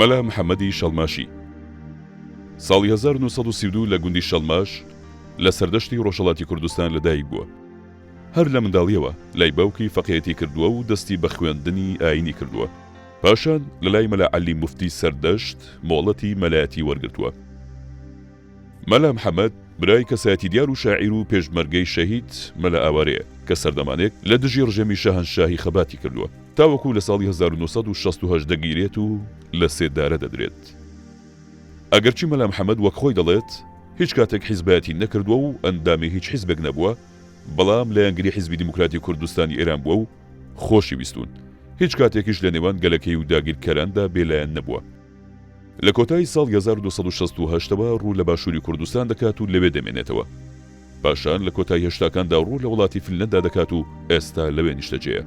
مەلا محەممەدی شەڵماشی ساڵی 1932 لە گوندی شەڵماش لە سەردەشتی ڕۆژهەڵاتی کوردستان لەدایک بووە. هەر لە منداڵیەوە لای باوکی فەقێتی کردووە و دەستی بە خوێندنی ئاینی کردووە. پاشان لە لای مەلا عەلی موفتی سەردەشت مۆڵەتی مەلایەتی وەرگرتووە. مەلا محەممەد برای کەسایەتی دیار و شاعیر و پێشمەرگەی شەهید مەلا ئاوارەیە کە سەردەمانێک لە دژی ڕژێمی شاهەنشاهی خەباتی کردووە تاوەکو لە ساڵی 1968 دەگیرێت و لە سێدارە دەدرێت. ئەگەرچی مەلا محەممەد وەک خۆی دەڵێت هیچ کاتێک حیزبەتی نەکردووە و ئەندامی هیچ حیزبێک نەبووە، بەڵام لە یانگری حیزبی دیموکراتی کوردستانی ئێران بووە و خۆشی ویستون. هیچ کاتێکیش لە نێوان گەلەکەی و داگیرکەراندا بێلایەن نەبووە. لە کۆتایی ساڵ 1968ەوە ڕوو لە باشووری کوردستان دەکات و لەوێ دەمێنێتەوە. پاشان لە کۆتایی هێشتاکاندا ڕوو لە وڵاتی فینلەندا دەکات و ئێستا لەوێ نیشتەجێیە.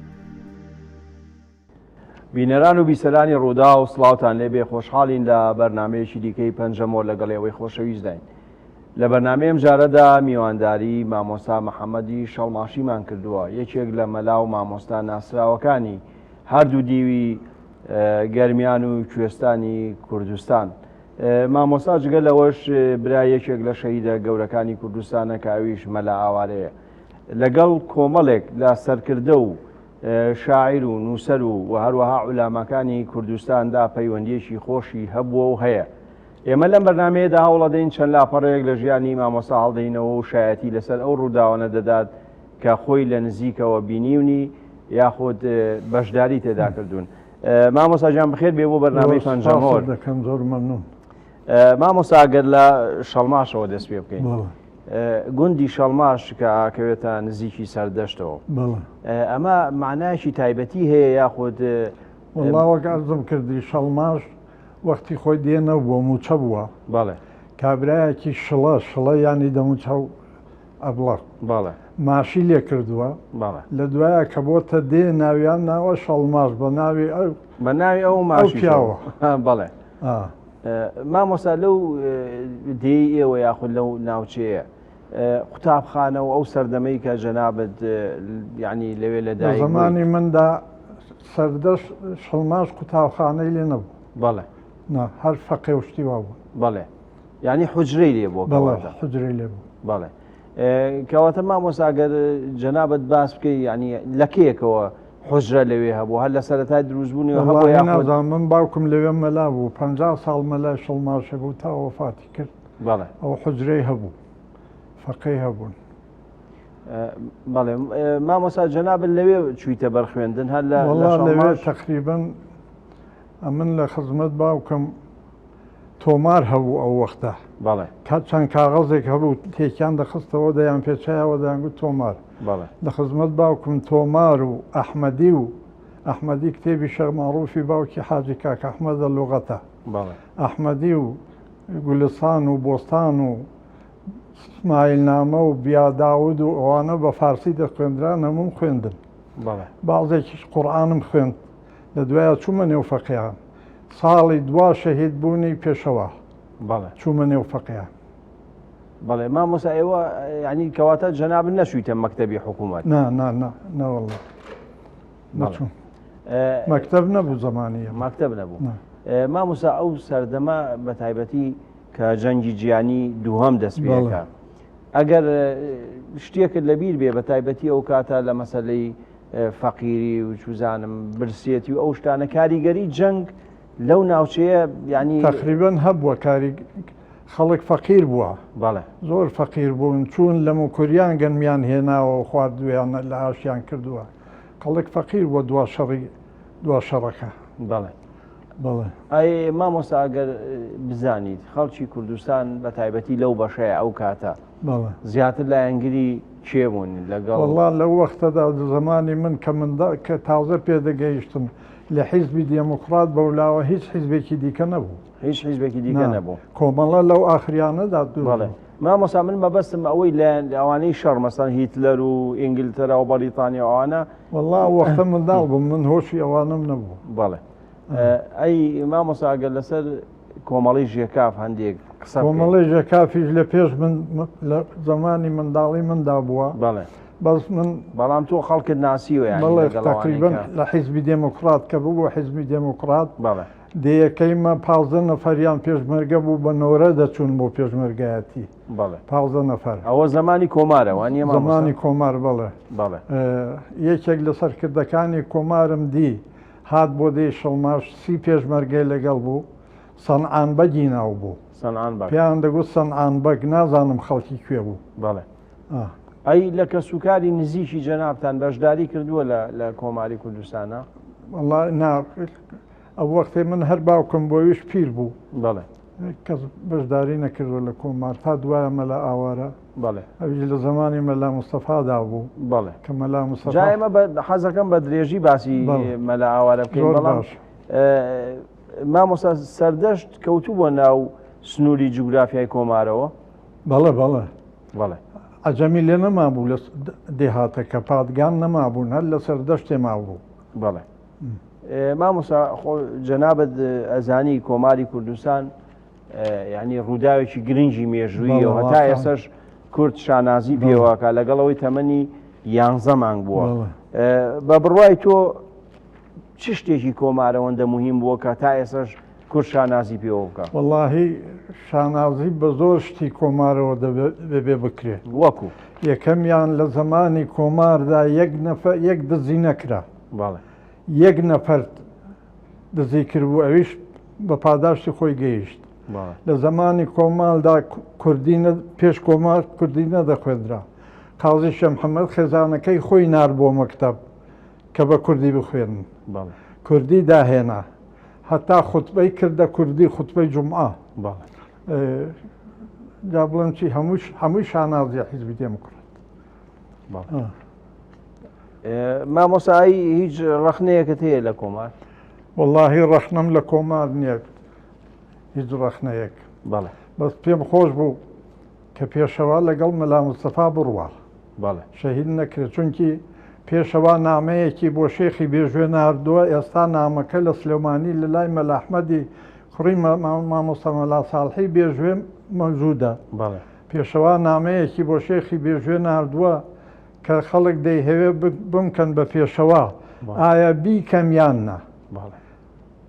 بینەران و بیسەرانی ڕوودا و سڵاوتان لێبێ، خۆشحاڵین لە بەرنامەیەکی دیکەی پەنجەمۆ لەگەڵێەوەی خۆشەویستداین. لە بەرنامەیەم جارەدا میوانداری مامۆستا محەممەدی شەڵماشیمان کردووە، یەکێک لە مەلا و مامۆستا ناسراوەکانی هەردوو دیوی گەرمیان و کوێستانی کوردستان. مامۆستا جگە لەوەش برای یەکێک لە شەهیدە گەورەکانی کوردستانە کە ئەویش مەلا ئاوارەیە. لەگەڵ کۆمەڵێک لە سەرکردە و شاعیر و نووسەر و هەروەها عولامەکانی کوردستاندا پەیوەندیەکی خۆشی هەبووە و هەیە. ئێمە لەم بەرنامەیەدا هەوڵەدەین چەند لاپەڕەیەک لە ژیانی مامۆستا هەڵدەینەوە و شایەتی لەسەر ئەو ڕووداوانە دەدات کە خۆی لە نزیکەوە بینیونی یاخود بەشداری تێدا کردوون. مامۆستا جان بخێر بێ بۆ بەرنامەی پەنجەمۆر. دەکەم زۆر مەمنون. مامۆستا ئەگەر لە شەڵماشەوە دەست پێ بکەین. گوندی شەڵماش کە ئاکەوێتە نزیکی سەردەشتەوە، ئەمە معنایەکی تایبەتی هەیە یاخود؟ وەڵاوەک ئەرزم کردی شەڵماش وەختی خۆی دێنە بۆ موچە بووە. بەڵێ. کابرایەکی شڵە ینی دەموچە و ئەبڵق. بەڵێ. ماشی لێ کردووە. بەڵێ. لە دوایە کە بۆتە دێ ناویان ناوە شەڵماش بە ناوی ئەو ماشی پیاوە. بەڵێ. مامۆستا لەو دێی ئێوە یاخود لەو ناوچەیە قوتابخانە و ئەو سەردەمەی کە جەنابەت یعنی لەوێ لەدایک زمانی مندا سەردەشت شەڵماش قوتابخانەی لێ نەبوو. بەڵێ. هەر فەقێ و شتی وا بوو. بەڵێ. یعنی حوجرەی لێ بووە. حوجرەی لێ بوو. بەڵێ. کەواتە مامۆستا ئەگەر جەنابەت باس بکەی ینی لە کێیەکەوە حوجرە لەوێ هەبوو، هەر لە سەرەتای دروستبوونیەوە هەبوو نازانم. من باوکم لەوێ مەلا بوو 50 ساڵ مەلای شەڵماشە بوو تا وەفاتی کرد. بەڵێ. ئەو حوجرەی هەبوو، فەقەی هەبوون. بەڵێ. مامۆستا جەنابەت لەوێ چوویتە بەرخوێندن هەر لەوێ تەقریبەن من لە خزمەت باوکم تۆمار هەبوو ئەو وەختە. بەڵێ. چەند کاغەزێک هەبوو تێکیان دەخستەوە دەیان پێچایەوە دەیانگوت تۆمار. بەڵێ. لە خزمەت باوکم تۆمار و ئەحمەدی کتێبی شەخ مەعروفی باوکی حاجی کاک ئەحمەدە لوغەتە. بەڵێ. ئەحمەدی و گولستان و بۆستان و ئسماعیلنامە و بیاداود و ئەوانە بە فارسی دەخوێندران هەموم خوێندن. بەڵێ. بەعزێکیش قورئانم خوێند. لە دوایە چوومە نێو فەقیهان. ساڵی دوا شەهید بوونی پێشەوە. بەڵێ. چوومە نێو فەقیهان. بەڵێ. مامۆستا ئێوە ینی کەواتە جەنابەت نەچوویتە مەکتەبی حکوومەت؟ نەوەڵڵا نەچووم. مەکتەب نەبوو زمانیە. مەکتەب نەبوو. مامۆستا ئەو سەردەمە بە تایبەتی کە جەنگی جیهانی دووهەم دەست پێکە، ئەگەر شتێکت لەبیر بێ بە تایبەتی ئەو کاتە لە مەسەلەی فەقیری و چوزانم برسێتی و ئەو شتانە کاریگەری جەنگ لەو ناوچەیە ینی تقریبەن هەبووە خەڵک فەقیر بووە. بەڵێ. زۆر فەقیر بوون، چوون لە موکوریان گەنمیان هێناوە و خواردویان لە ئاشیان کردووە. خەڵک فەقیر بووە دوا شەڕەکە. بەڵێ. بەڵێ. ئەی مامۆستا ئەگەر بزانیت خەڵکی کوردستان بە تایبەتی لەو بەشەیە ئەو کاتە زیاتر لە یانگری کێ بوون لەگەڵ؟ وەڵڵا لەو وەختەدا زمانی من کە تازە پێدەگەیشتم لە حیزبی دێموکرات بەولاوە هیچ حیزبێکی دیکە نەبوو. هیچ حیزبێکی دیکە نەبوو. کۆمەڵە لەو ئاخریانەدا بەڵێ. مامۆستا من مەبەستم ئەوەی لە ئەوانەی شەڕ مەسەڵەن هیتلەر و ئینگلتەرا و بەریتانیا ئەوانە وەڵڵا وەختە منداڵ بووم، من هۆشی ئەوانم نەبوو. بەڵێ. ئەی مامۆستا ئەگەر لەسەر کۆمەڵی ژێکاف هەندێک قسە کۆمەڵی ژێکافیش لە پێش من لە زمانی منداڵی مندا بووە. بەڵێ. بەس من بەڵام تۆ خەڵکت ناسیوە بەڵێ تقریبەن لە حیزبی دێموکرات کە بوو حیزبی دێموکرات دەیەکەیمە 15 نەفەریان پێشمەرگە بوو بە نۆرە دەچوون بۆ پێشمەرگایەتی بەڵێ 15 نەفەر ئەوە زمانی کۆمارە وانە زمانی کۆمار بڵێ بەڵێ یەکێک لە سەرکردەکانی کۆمارم دی هات بۆ دەی شەڵماش 30 پێشمەرگەی لەگەڵ بوو سەنعان بەگی ناو بوو سەنعان بەگ پێیان دەگوت سەنعان بەگ نازانم خەڵکی کوێ بوو بەڵێ ئەی لە کەسوکاری نزیکی جەنابتان بەشداری کردووە لە کۆماری کوردستانە والله ئەو وەختێ من هەر باوکم بۆیش پیر بوو بەڵێ کەس بەشداری نەکردوە لە کۆمار تا دوایە مەلا ئاوارە بەڵێ ئەویش لە زمانی مەلا مستەفادا بوو بەڵێ کە مەلا مستەفا جا ئێمە حەزەکەم بە درێژی باسی مەلا ئاوارە بکەین زۆر بەڵام باش مامۆستا سەردەشت کەوتوو بۆ ناو سنووری جوگرافیای کۆمارەوە بەڵێ بەڵێ بەڵێ ئەجەمی لێ نەما بوو لە دێهاتەکە پادگان نەما بوون هەر لە سەردەشتێ ما بوو بەڵێ مامۆستا جەنابەت ئەزانی کۆماری کوردستان یعنی ڕووداوێکی گرنگی مێژوویەوە هەتا ئێسش کورد شانازی پێوەکە لەگەڵەوەی تەمەنی 11 مانگ بووە بە بڕوای تۆ چ شتێکی کۆمارەوەندە مهم بووە کە تا ئێسش کورد شانازی پێوە بکە واللهی شانازی بە زۆر شتی کۆمارەوە دەبێ بکرێت وەکو یەکەمیان لە زمانی کۆماردا یەک دزی نەکرا بەڵێ یەک نەفەر دزی کردبوو ئەویش بە پاداشتی خۆی گەیشت لە زمانی کۆمالدا پێش کۆمار کوردی نەدەخوێنرا قازی شەمحەمەد خێزانەکەی خۆی نار بۆ مەکتەب کە بە کوردی بخوێن کوردی داهێنا هەتا خوتبەی کردە کوردی خوتبەی جومعە جا بڵێم چی هەمووی شانازیە حیزبی دێموکرات مامۆسایی هیچ ڕەخنەیەکت هەیە لە کۆمار واللهی ڕەخنەم لە کۆمار نییە هیچ ڕەخنەیەک بەڵێ بەس پێم خۆش بوو کە پێشەوا لەگەڵ مەلا مستەفا بڕوە بەڵێ شەهید نەکرێت چونکی پێشەوا نامەیەکی بۆ شێخی بێژوێ ناردووە ئێستا نامەکە لە سلێمانی لە لای مەلا ئەحمەدی کوڕی مامۆستا مەلا ساڵحی بێژوێ مەوجودە پێشەوا نامەیەکی بۆ شێخی بێژوێ ناردووە کە خەڵک دەیهەوێ بمکەن بە پێشەوا ئایا بیکەم یان نا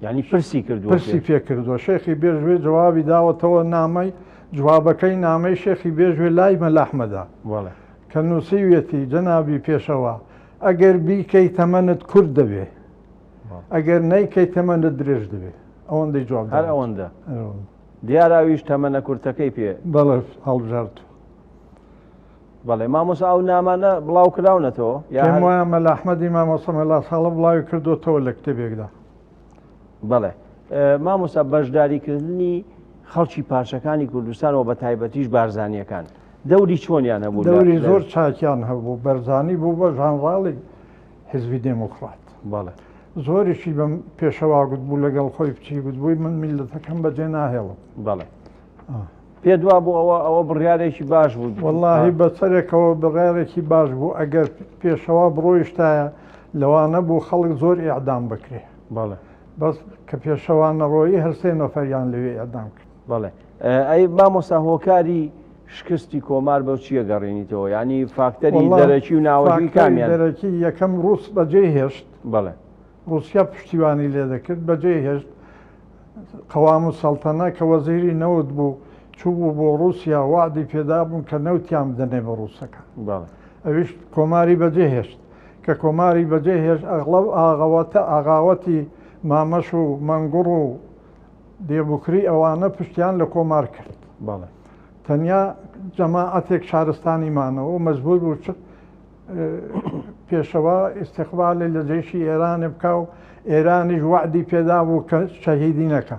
ینی پرسی کردووە پرسی پێ کردووە شێخی بێژوێ جوابی داوەتەوە نامەی جوابەکەی نامەی شێخی بێژوێ لای مەلا ئەحمەدا کە نووسیوێتی جەنابی پێشەوە ئەگەر بیکەی تەمەنت کورد دەبێ ئەگەر نەیکەی تەمەنت درێژ دەبێ ئەوەندەی جواب هەر ئەوەندە دیاراویش تەمەنە کورتەکەی پێ بەڵێ هەڵبژارت بەڵێ مامۆسا ئەو نامانە بڵاو کراونەتەوە پێم وایە مەلا ئەحمەدی مامۆستا مەلا ساڵح بڵاوی کردوتەوە لە کتێبێکدا بەڵێ مامۆستا بەشداریکردنی خەڵکی پارچەکانی کوردستانەوە بە تایبەتیش بارزانیەکان دەوری چۆنیان هەبوو دەوری زۆر چاکیان هەبوو بەرزانی بوو بە ژانڕاڵی حیزبی دێموکرات بەڵێ زۆریشی بەم پێشەوا گوت بوو لەگەڵ خۆی بچی گوتبووی من میلەتەکەم بەجێ ناهێڵم بەڵێ پێ دوا بوو ئەوە بڕیارێکی باش بوو واللهی بەسەرێکەوە بڕیارێکی باش بوو ئەگەر پێشەوا بڕۆیشتایە لەوانە بوو خەڵک زۆر ئیعدام بکرێ بەڵێ بەس کە پێشەوا نەڕۆیی هەر 3 نەفەریان لەوێ ئیعدام کرد بەڵێ ئەی مامۆستا هۆکاری شکستی کۆمار بەو چیە گەڕێنیتەوە ینی فاکتەری دەرەکی و ناوەژی کامیان دەرەکی یەکەم ڕوس بەجێ هێشت بەڵێ رووسیا پشتیوانی لێ دەکرد بەجێ هێشت قەوام و سەڵتەنە کە وەزیری نەوت بوو چوو بوو بۆ رووسیا وعدی پێدا بوون کە نەوتیان بدەنێ بە ڕووسەکە ئەویش کۆماری بەجێ هێشت کە کۆماری بەجێ هێشت ئەغڵب ئاغاوەتی مامەش و مەنگوڕ و دێبوکری ئەوانە پشتیان لە کۆمار کرد تەنیا جەماعەتێک شارستانیمانەوە مەجبور بوو پێشەوە ئیستیقبالی لە جێشی ئێرانێ بکە و ئێرانیش وعدی پێدا بوو کە شەهیدی نەکە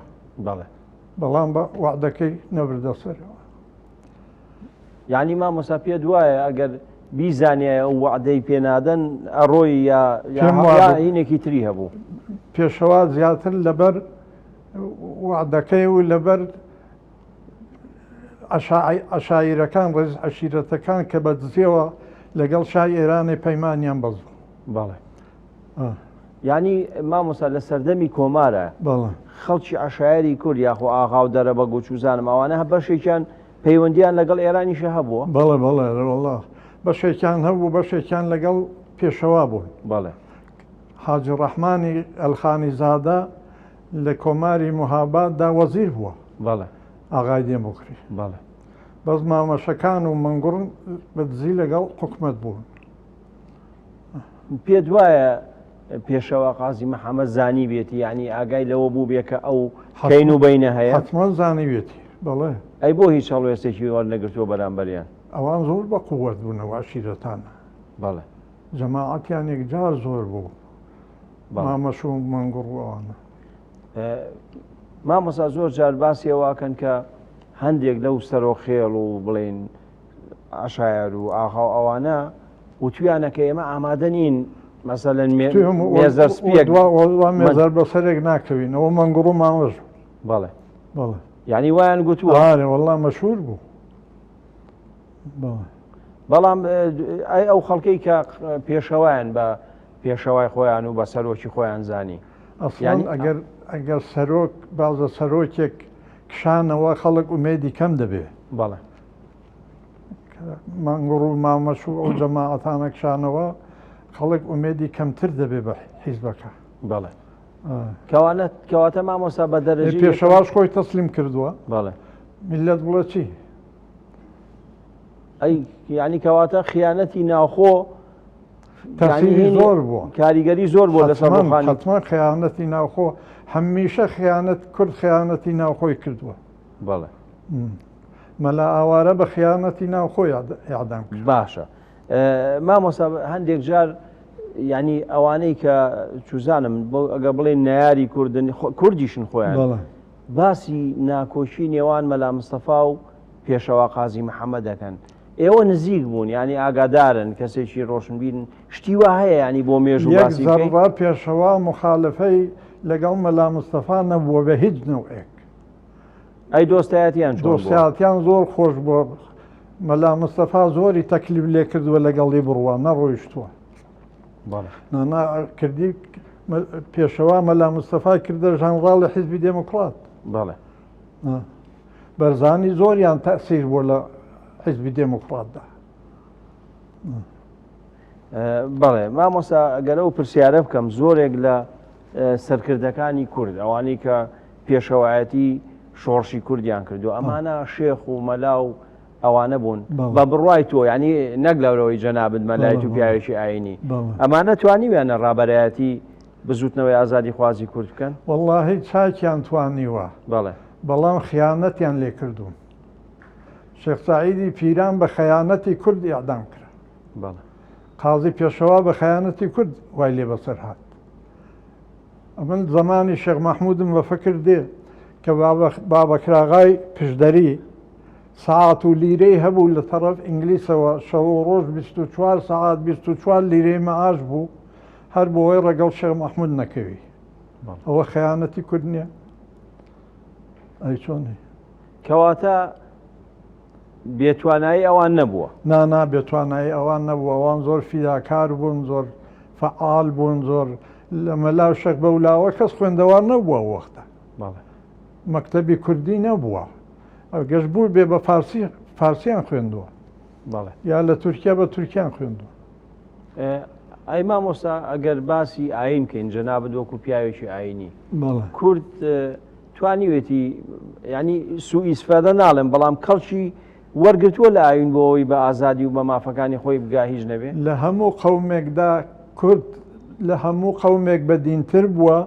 بەڵام بە وعدەکەی نەبردە سەرەوە یعنی مامۆستا پێ دوایە ئەگەر بیزانایە ئەو وعدەی پێنادەن ئەڕۆی یا هینێکی تری هەبوو پێشەوا زیاتر لەبەر وعدەکەی و لەبەر عەشایرەکان ڕێز عەشیرەتەکان کە بە دزیەوە لەگەڵ شای ئێرانی پەیمانیان بەز بوو ینی مامۆستا لە سەردەمی کۆمارە خەڵکی عەشایری کورد یاخۆ ئاغا و دەرەبە گوچوزانم ئەوانە بەشێکیان پەیوەندیان لەگەڵ ئێرانیشە هەبووە بەڵێ وەڵڵا بەشێکیان هەبوو بەشێکیان لەگەڵ پێشەوا بوون بەڵێ حاجی ڕەحمانی ئەلخانی زادە لە کۆماری موهاباددا وەزیر بووە بەڵێ ئاغای دێمۆکری بەڵێ بەس مامەشەکان و منگوڕن بەدزی لەگەڵ حکومت بوون. پێ دوایە پێشەوە قازی محەممەد زانی بێتی ینی ئاگای لەوە بوو بێ کە ئەو کەین و بینە هەیە حتمما زانیوێتی بەڵێ ئەی بۆ هیچ هەڵوێستێکی وەرنەگرتووە بەرامبەریان ئەوان زۆر بە قووەت بوونەوە عشیرەتانە بەڵێ جەماعەتیان یەکجار زۆر بوو مامەش و منگوڕ ئەوانە مامەسا زۆر جار باسی ئەوواکەن کە هەندێک لەو سەرۆخێڵ و بڵێن عشایر و ئاخا ئەوانە وتویانەکە ئێمە ئامادە نین مەسەلەن مێزەر سپیەک مێزەر بەسەرێک ناکەوین ئەوە منگوڕ و مامەژ بەڵێ بەڵێ یعنی وایان گوتووە وەڵا مەشهور بوو بەڵام ئەو خەڵکەی کە پێشەوایان بە پێشەوای خۆیان و بە سەرۆکی خۆیان زانی ئەسڵان ئەگەر سەرۆک بازە سەرۆکێک کشانەوە خەڵک ئومێدی کەم دەبێ بەڵێ مانگوڕ و مامەش و ئەو جەماعەتانە کشانەوە خەڵک ئومێدی کەمتر دەبێ بە حیزبەکە بەڵێ کەواتە مامۆستا بە دەرەجی پێشەواش خۆی تەسلیم کردووە بەڵێ میلەت بڵێ چی ئەی ینی کەواتە خیانەتی ناوخۆ تەسیری زۆر بووە کاریگەری زۆر بۆ لەسەر حتمما خیانەتی ناوخۆ هەمیشە خیانەت کورد خیانەتی ناوخۆی کردووە بەڵێ مەلا ئاوارە بە خیانەتی ناوخۆی یادام کرد باشە مامۆستا هەندێک جار ینی ئەوانەی کە چوزانم ئەگە بڵێن نایاری کوردیشن خۆیان باسی ناکۆشی نێوان مەلا مستەفا و پێشەوە قازی محەممەد دەکەن ئێوە نزیک بوون ینی ئاگادارن کەسێکی ڕۆشنبیرن شتیوە هەیە ینی بۆ مێژ و باسی پێشەوە مخالفەی لەگەڵ مەلا مستەفا نەبووە بە هیچ نەوەیەک ئەی دۆستایەتیان دۆستایەتیان زۆر خۆش بووە مەلا مستەفا زۆری تەکلیف لێ کردووە لەگەڵی بڕوە نەڕۆیشتووە کردی پێشەوە مەلا مستەفا کردە ژەنڕاڵی حیزبی دێموکرات بەڵێ بەرزانی زۆریان تەسیر بووە لە حیزبی دێموکراتدا بەڵێ مامۆستا ئەگەرە و پرسیارە بکەم زۆرێک لە سەرکردەکانی کورد ئەوانەی کە پێشەوایەتی شۆڕشی کوردیان کردو ئەمانە شێخ و مەلا و ئەوانە بوون بە بڕوای تۆ ینی نەک لەورەوەی جەنابەت مەلای و پیاوێکی ئاینی ئەمانە توانیویانە ڕابەرایەتی بزوتنەوەی ئازادی خوازی کورد بکەن وەڵڵاهی چاکیان توانیوە بەڵێ بەڵام خیانەتیان لێ کردوون شێخ سەعیدی پیران بە خەیانەتی کورد ئیعدام کرد بەڵێ قازی پێشەوا بە خەیانەتی کورد وای لێ بەسەر هات ئەمن زمانی شێخ مەحموودم بە فکر دێ کە بابەکراغای پشدەری ساعت و لیرەی هەبوو لە تەرەف ئینگلیسەوە شەو ڕۆژ 24 ساعت 24 لیرەی مەعاش بوو هەر بۆەوەی ڕەگەڵ شێخ مەحموود نەکەوی ئەوە خەیانەتی کورد نییە ئەی چۆنی کەواتە بێتوانایی ئەوان نەبووە نانا بێتوانایی ئەوان نەبووە ئەوان زۆر فیداکار بوون زۆر فعال بوون زۆر لە مەلاو شەک بەولاوە کەس خوێندەوار نەبووە وەختە مەکتەبی کوردی نەبووە گەشت بوو بێ بە فارسیان خوێندووە یا لە تورکیا بە تورکیان خوێندووە ئەی مامۆستا ئەگەر باسی ئاین کەین جەنابەت وەکو پیاوێکی ئاینی کورد توانیوێتی ینی سوئی ئیسفادە ناڵێم بەڵام کەڵکی وەرگرتووە لە ئاین بۆ ئەوی بە ئازادی و بە مافەکانی خۆی بگا هیچ نەبێ لە هەموو قەومێکدا کورد لە هەموو قەومێک بە دینتر بووە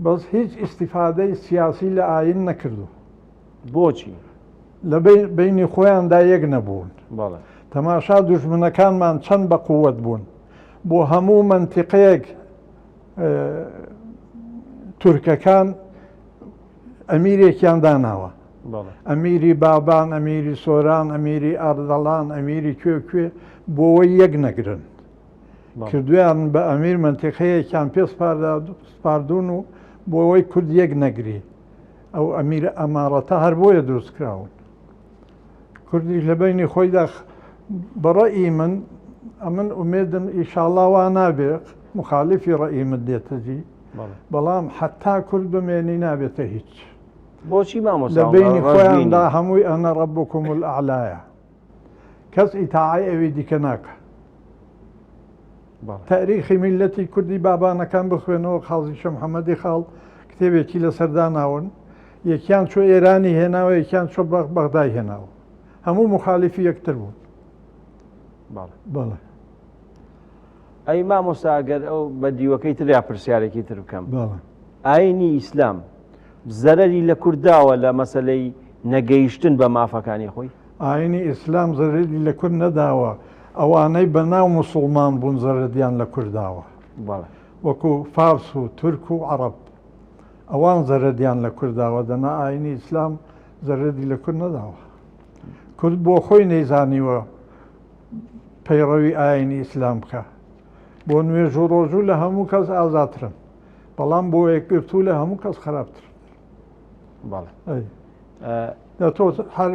بەس هیچ ئیسیفادەی سیاسی لە ئاین نەکردو بۆچی لە بینی خۆیاندا یەک نەبوون تەماشا دوژمنەکانمان چەند بە قووەت بوون بۆ هەموو منتیقەیەک تورکەکان ئەمیرێکیان داناوە ئەمیری بابان ئەمیری سۆران ئەمیری ئاردەڵان ئەمیری کوێ بۆەوەی یەک نەگرن کردویان بە ئەمیر منتیقەیەکیان پێ سپاردون و بۆەوەی کورد یەک نەگری ئەو ئەمیرە ئەمارەتە هەر بۆیە دروستکراون کوردی لە بینی خۆیدا بەڕەئی من ئەمن ئومێدم ئیشاڵڵا وا نابێ مخالیفی ڕەئی من دێتەجی بەڵام حتا کورد بمێنی نابێتە هیچ بۆچی مامۆستا لە بینی خۆیاندا هەمووی ئەنە ڕەبوکم الئەعلایە کەس ئیتاعای ئەوی دیکە ناکە تاریخی میلەتی کوردی بابانەکان بخوێنەوە خاڵی شە محەممەدی خاڵ کتێبێکی لەسەرداناون یەکیان چۆ ئێرانی هێناوە یەکیان چۆ بەغدای هێناوە هەموو مخالیفی یەکتر بوون بەڵێ ئەی مامۆستاگەر ئەو بە دیوەکەی تریا پرسیارێکی تر بکەم ئاینی ئیسلام زەرەری لە کورداوە لە مەسلەی نەگەیشتن بە مافەکانی خۆی ئاینی ئیسلام زەرری لە کورد نەداوە ئەوانەی بەناو موسڵمان بوون زەرەدیان لە کورداوە وەکو فارس و تورک و عەرەب ئەوان زەرەدیان لە کورداوە دەنا ئاینی ئیسلام زەرەدی لە کورد نەداوە کورد بۆ خۆی نەیزانیوە پەیڕەوی ئاینی ئیسلام بکە بۆ نوێژ و ڕۆژوو لە هەموو کەس ئازاترن بەڵام بۆ یەکگرتوو لە هەموو کەس خراپتر تۆ هەر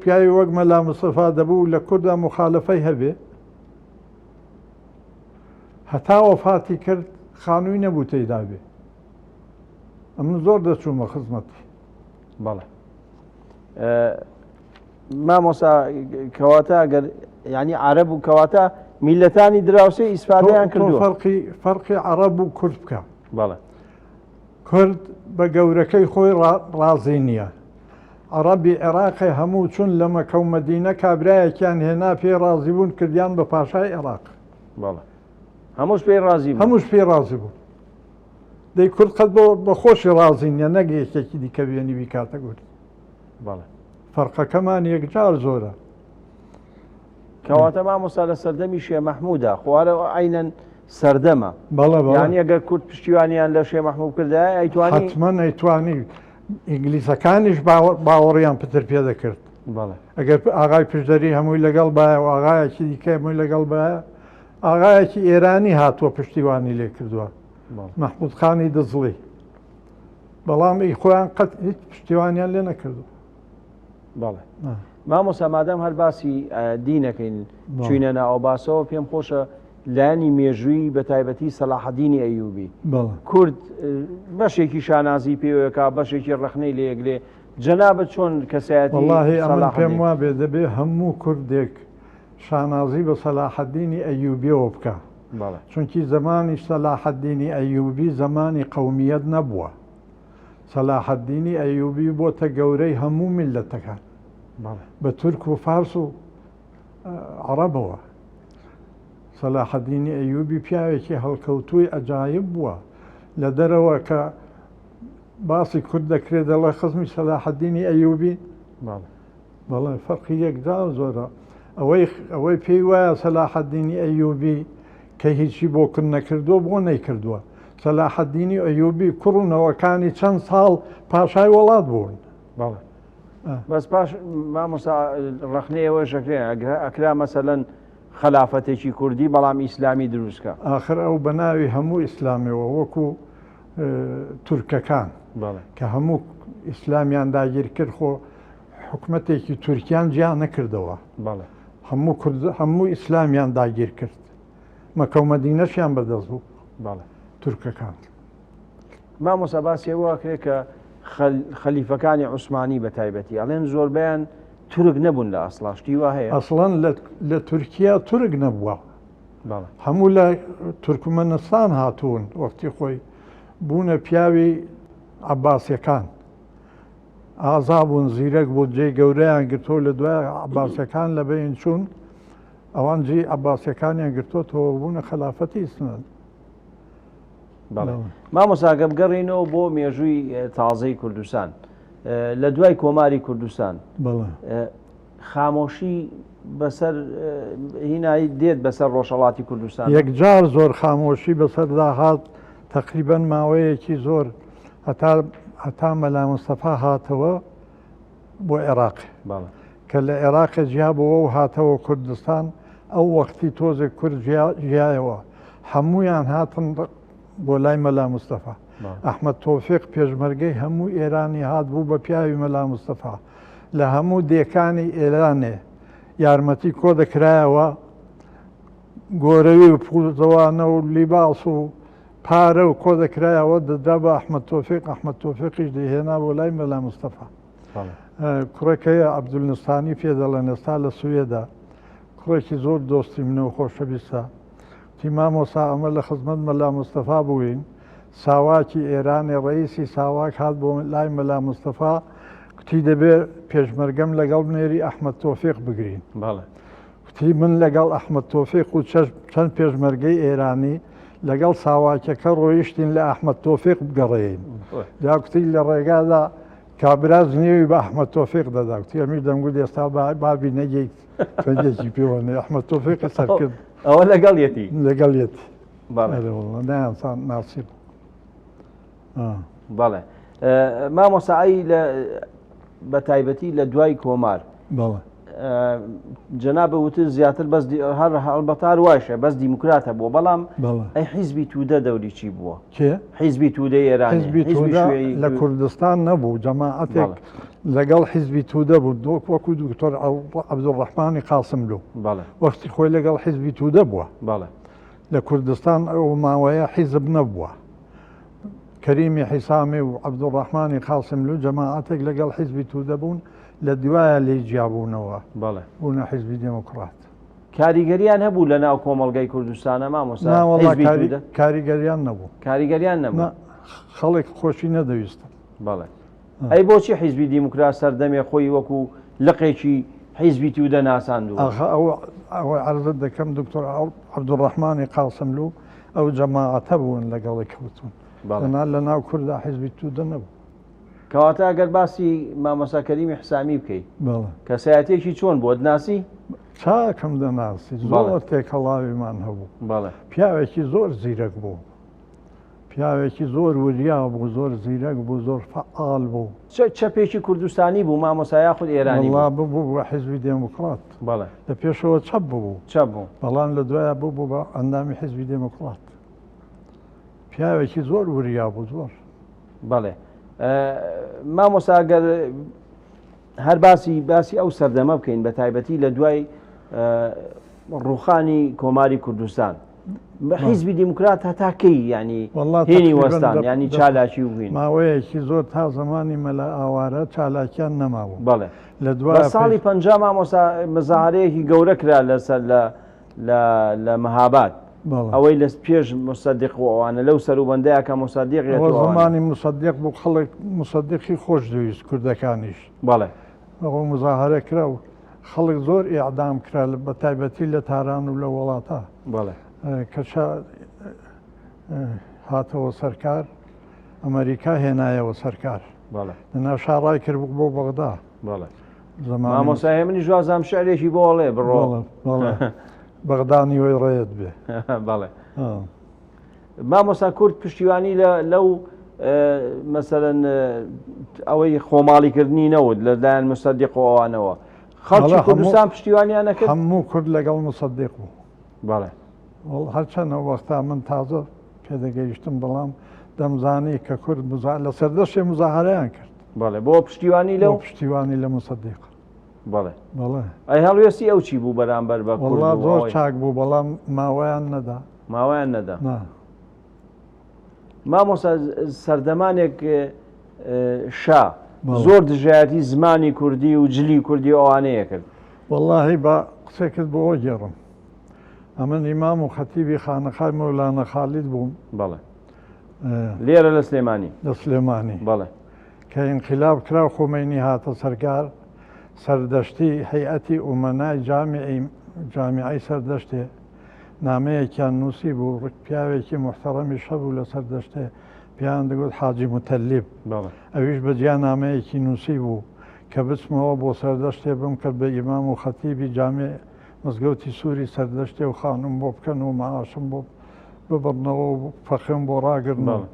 پیاوی وەک مەلا مستەفا دەبوو لە کووردا مخالەفەی هەبێ هەتا وەفاتی کرد خانووی نەبوو تێیدا بێ ئەمن زۆر دەچوومە خزمەتی بەڵێ مامۆسا کەواتە ئەگەر یعنی عەرەب و کەواتە میلەتانی دراوسێ ئیسفادەیان کردووە فەرقی عەرەب و کورد بکە بەڵێ کورد بە گەورەکەی خۆی ڕازی نییە عەرەبی عێراقی هەموو چون لە مەکە و مەدینە کابرایەکیان هێنا پێی ڕازی بوون کردیان بە پاشای عێراق بەڵێ هەمووش پێی ڕازی بوون هەمووش پێی ڕازی بوون دەی کورد قەت بە خۆشی ڕازی نییە نەک یەکێکی دیکە بێنی بیکاتە گوت بەڵێ فەرقەکەمان یەکجار زۆرە کەواتە مامۆستا لە سەردەمی شێ مەحموودا خوارە عینەن سەردەمە یانی ئەگەر کورد پشتیوانیان لە شێ مەحموود کردایە ئەیتوانی حتمە نەیتوانی ئینگلیسەکانیش باوەڕیان پتر پێ دەکرد ئەگەر ئاغای پشدەری هەمووی لەگەڵ باە و ئاغایەکی دیکە هەمووی لەگەڵ باە ئاغایەکی ئێرانی هاتووە پشتیوانی لێ کردووە مەحموود خانی دزڵی بەڵام ئەی خۆیان قەت هیچ پشتیوانیان لێ نەکردو بەڵێ مامۆستا مادەم هەر باسی دینەکەین چوینە ناو باسەوە پێم خۆشە لایانی مێژووی بە تایبەتی سەلاحەدینی ئەیوبی کورد بەشێکی شانازی پێوەکە بەشێکی ڕەخنەی لێگرێ جەنابەت چۆن کەسایەتی وەڵاهی ئەمە پێم وا بێ دەبێ هەموو کوردێک شانازی بە سەلاحەدینی ئەیوبیەوە بکە چونکی زمانی سەلاحەدینی ئەیوبی زمانی قەومیەت نەبووە سەلاحەدینی ئەیوبی بۆتە گەورەی هەموو میلەتەکان بە تورک و فارس و عەرەبەوە سەلاحەدینی ئەیوبی پیاوێکی هەڵکەوتووی ئەجایب بووە لە دەرەوە کە باسی کورد دەکرێت دەڵێ خزمی سەلاحەدینی ئەیوبی بەڵێ فەرقی یەکجار زۆرە ئەوەی پێی وایە سەلاحەدینی ئەیوبی کە هیچی بۆ کرد نەکردووە بۆ نەیکردووە سەلاحەدینی ئەیوبی کوڕونەوەکانی چەند ساڵ پاشای وڵات بوون بەس پاش مامۆستا ڕەخنەیەوە شەکرێن ئەکرا مەسەلەن خلافەتێکی کوردی بەڵام ئیسلامی دروستکە ئاخر ئەو بە ناوی هەموو ئیسلامەوە وەکو تورکەکان کە هەموو ئیسلامیان داگیر کرد خۆ حکومەتێکی تورکیان جیان نەکردەوە هەموو ئیسلامیان داگیر کرد مەکە و مەدینەشیان بەدەست بوو تورکەکان مامۆستا باسیەوە کرێت کە خەلیفەکانی عوسمانی بە تایبەتی ئەڵێن زۆربیان تورک نەبوون لە ئەسڵاشتی وا هەیە ئەسڵەن لە تورکیا تورک نەبووە هەموو لە تورکمەنستان هاتوون وەختی خۆی بوونە پیاوی عەباسیەکان ئازا بوون زیرەک بوو جێ گەورەیان گرتۆ لە دوای عەباسیەکان لە بین چوون ئەوان جێ عەباسیەکانیان گرتۆتەوە بوونە خلافەتی ئیسلام مامۆستا بگەڕێنەوە بۆ مێژووی تازەی کوردستان لە دوای کۆماری کوردستان خامۆشی بەسەر هینایی دێت بەسەر ڕۆژهەڵاتی کوردستان یەکجار زۆر خامۆشی بەسەردا هات تقریبەن ماوەیەکی زۆر هەتا مەلا مستەفا هاتەوە بۆ عێراق کە لە عێراقی جیابەوە و هاتەوە کوردستان ئەو وەختی تۆزێک کورد ژیایەوە هەموویان هاتن بۆ لای مەلا مستەفا ئەحمەد تۆفیق پێشمەرگەی هەموو ئێرانی هات بوو بە پیاوی مەلا مستەفا لە هەموو دێکانی ئێرانێ یارمەتی کۆ دەکرایەوە گۆرەوی و پوزەوانە و لیباس و پارە و کۆ دەکرایەوە دەدا بە ئەحمەد تۆفیق ئەحمەد تۆفیقیش دەهێنا بۆ لای مەلا مستەفا کوڕەکەیە عەبدولنستانی پێ دەڵێن ئێستا لە سوێدا کوڕێکی زۆر دۆستی منە و خۆشەویستە تی مامۆستا ئەمە لە خزمەت مەلا مستەفا بووین ساواکی ئێرانی ڕئیسی ساواک هات بۆ لای مەلا مستەفا کوتی دەبێ پێشمەرگەم لەگەڵ بنێری ئەحمەد تۆفیق بگرین کوتی من لەگەڵ ئەحمەد تۆفیق و چەند پێشمەرگەی ئێرانی لەگەڵ ساواکەکە ڕۆیشتین لە ئەحمەد تۆفیق بگەڕێین دا کوتی لە ڕێگادا کابراز نێوی بە ئەحمەد تۆفیق دەدا کوتی ئەمیر دەمگوت ئێستا بابی نەگەیت فەنجێکی پێوەنێ ئەحمەد تۆفیقی سەرکرد ئەوە لەگەڵیەتی لەگەڵیەتی نایانسان ناسیب بەڵێ مامۆسایی بە تایبەتی لە دوای کۆمار جەنابە وتر زیاتر بەس هەر هەڵبەتار وایشە بەس دیموکراتە بووە بەڵام ئەی حیزبی توودە دەوری چی بووە حیزبی توودەی ئێرانی حیزبی توودە لە کوردستان نەبوو جەماعەتێک لەگەڵ حیزبی توودە بوو وەکو دکتۆر عەبدوڕەحمانی قاسملوو وەختی خۆی لەگەڵ حیزبی توودە بووە لە کوردستان ئەو ماوەیە حیزب نەبووە کەریمی حیسامی و عەبدوڕەحمانی قاسملوو جەماعەتێک لەگەڵ حیزبی توودە بوون لە دوایە لێ جیابوونەوە بوونە حیزبی دموکرات کاریگەریان هەبوو لە ناو کۆمەڵگەی کوردستانە مامۆستا کاریگەریان نەبوو کاریگەریان نەبوو خەڵک خۆشی نەدەویستن بەڵێ ئەی بۆچی حیزبی دیموکرات سەردەمێ خۆی وەکو لقێکی حیزبی توودە ناساندووە ئەوە عەرزت دەکەم دکتۆر عەبدوڕەحمانی قاسملوو ئەو جەماعەتە بوون لەگەڵی کەوتون لە ناو کووردا حیزبی توودە نەبوو کەواتە ئەگەر باسی مامۆستا کەریمی حسامی بکەیت کەسایەتێکی چۆن بۆ دناسی چاکەم دەناسی زۆر تێکەڵاویمان هەبوو پیاوێکی زۆر زیرەک بوو پیاوێکی زۆر وریا بوو زۆر زیرەک بوو زۆر فعال بوو چەپێکی کوردستانی بوو مامۆستا یاخود ئێرانی بوو بە حیزبی دموکرات لە پێشەوە چەپ بوو بەڵام لە دوایە بوو بە ئەندامی حیزبی دموکرات پیاوێکی زۆر وریا بوو زۆر بەڵێ مامۆساگەر هەر باسی ئەو سەردەمە بکەین بە تایبەتی لە دوای ڕووخانی کۆماری کوردستان حیزبی دیموکرات هەتاکەی ینی هێنی وەستان ینی چالاکی وبووین ماوەیەکی زۆر تا زمانی مەلا ئاوارە چالاکیان نەماوە بەڵێ لە دوای ساڵی 50 مامۆستا مزاهرەیەکی گەورە کرا لەسەر لە مەهاباد ئەوەی لە پێش مصدق ئەوانە لەو سەروبەندەیە کە مصدق زمانی مصدق بوو خەڵک مصدقی خۆش دەویست کوردەکانیش بەڵێ ئەوە مزاهرە کرا و خەڵک زۆر ئیعدام کرا بە تایبەتی لە تاران و لە وڵاتە کە هاتەوە سەرکار ئەمریکا هێنایەوە سەرکار لەناو شاڕای کرد بۆ بەغدا مامۆسای منی ژوازام شعرێکی بۆڵێ بڕۆ بەغدانی وی ڕێت بێ بەڵێ مامۆسا کورد پشتیوانی لەو مەسەرەن ئەوەی خۆماڵیکردنی نەوت لەلایەن مصدق و ئەوانەوە خەڵکی کوردستان پشتیوانیان نەکرد هەموو کورد لەگەڵ مصدق بوو بەڵێ هەرچەنە وەختا من تازە پێدەگەیشتم بەڵام دەمزانی کە کورد لە سەردەشێ مزاهرەیان کرد بەڵێ بۆ پشتیوانی لەو پشتیوانی لە مصدق بەڵێ ئەی هەڵوێستی ئەو چی بوو بەرامبەر بە کوردڵ زۆر چاک بوو بەڵام ماوەیان نەدا مامۆستا سەردەمانێک شا زۆر دژایەتی زمانی کوردی و جلی کوردی ئەوانەیە کرد وەڵڵاهی بە قسێکت بۆ گێڕم ئەمن ئیمام و خەتیبی خانەخای مەولانە خالید بووم بەڵێ لێرە لە سلێمانی بەڵێ کە ئینقلاب کرا و خۆمەینی هاتە سەرکار سەردەشتی هەیئەتی ئومەنای جامیعەی سەردەشتێ نامەیەکیان نووسی بوو پیاوێکی محتەڕەمی شەبوو لە سەردەشتێ پیان دەگوت حاجی متەلیب ئەویش بەجیا نامەیەکی نووسی بوو کە بچمەوە بۆ سەردەشتێ بم کرد بە ئیمام و خەتیبی جامێ مزگەوتی سووری سەردەشتێ و خانم بۆ بکەن و مەعاشم بۆ ببڕنەوە و فەخم بۆ ڕاگرنەوە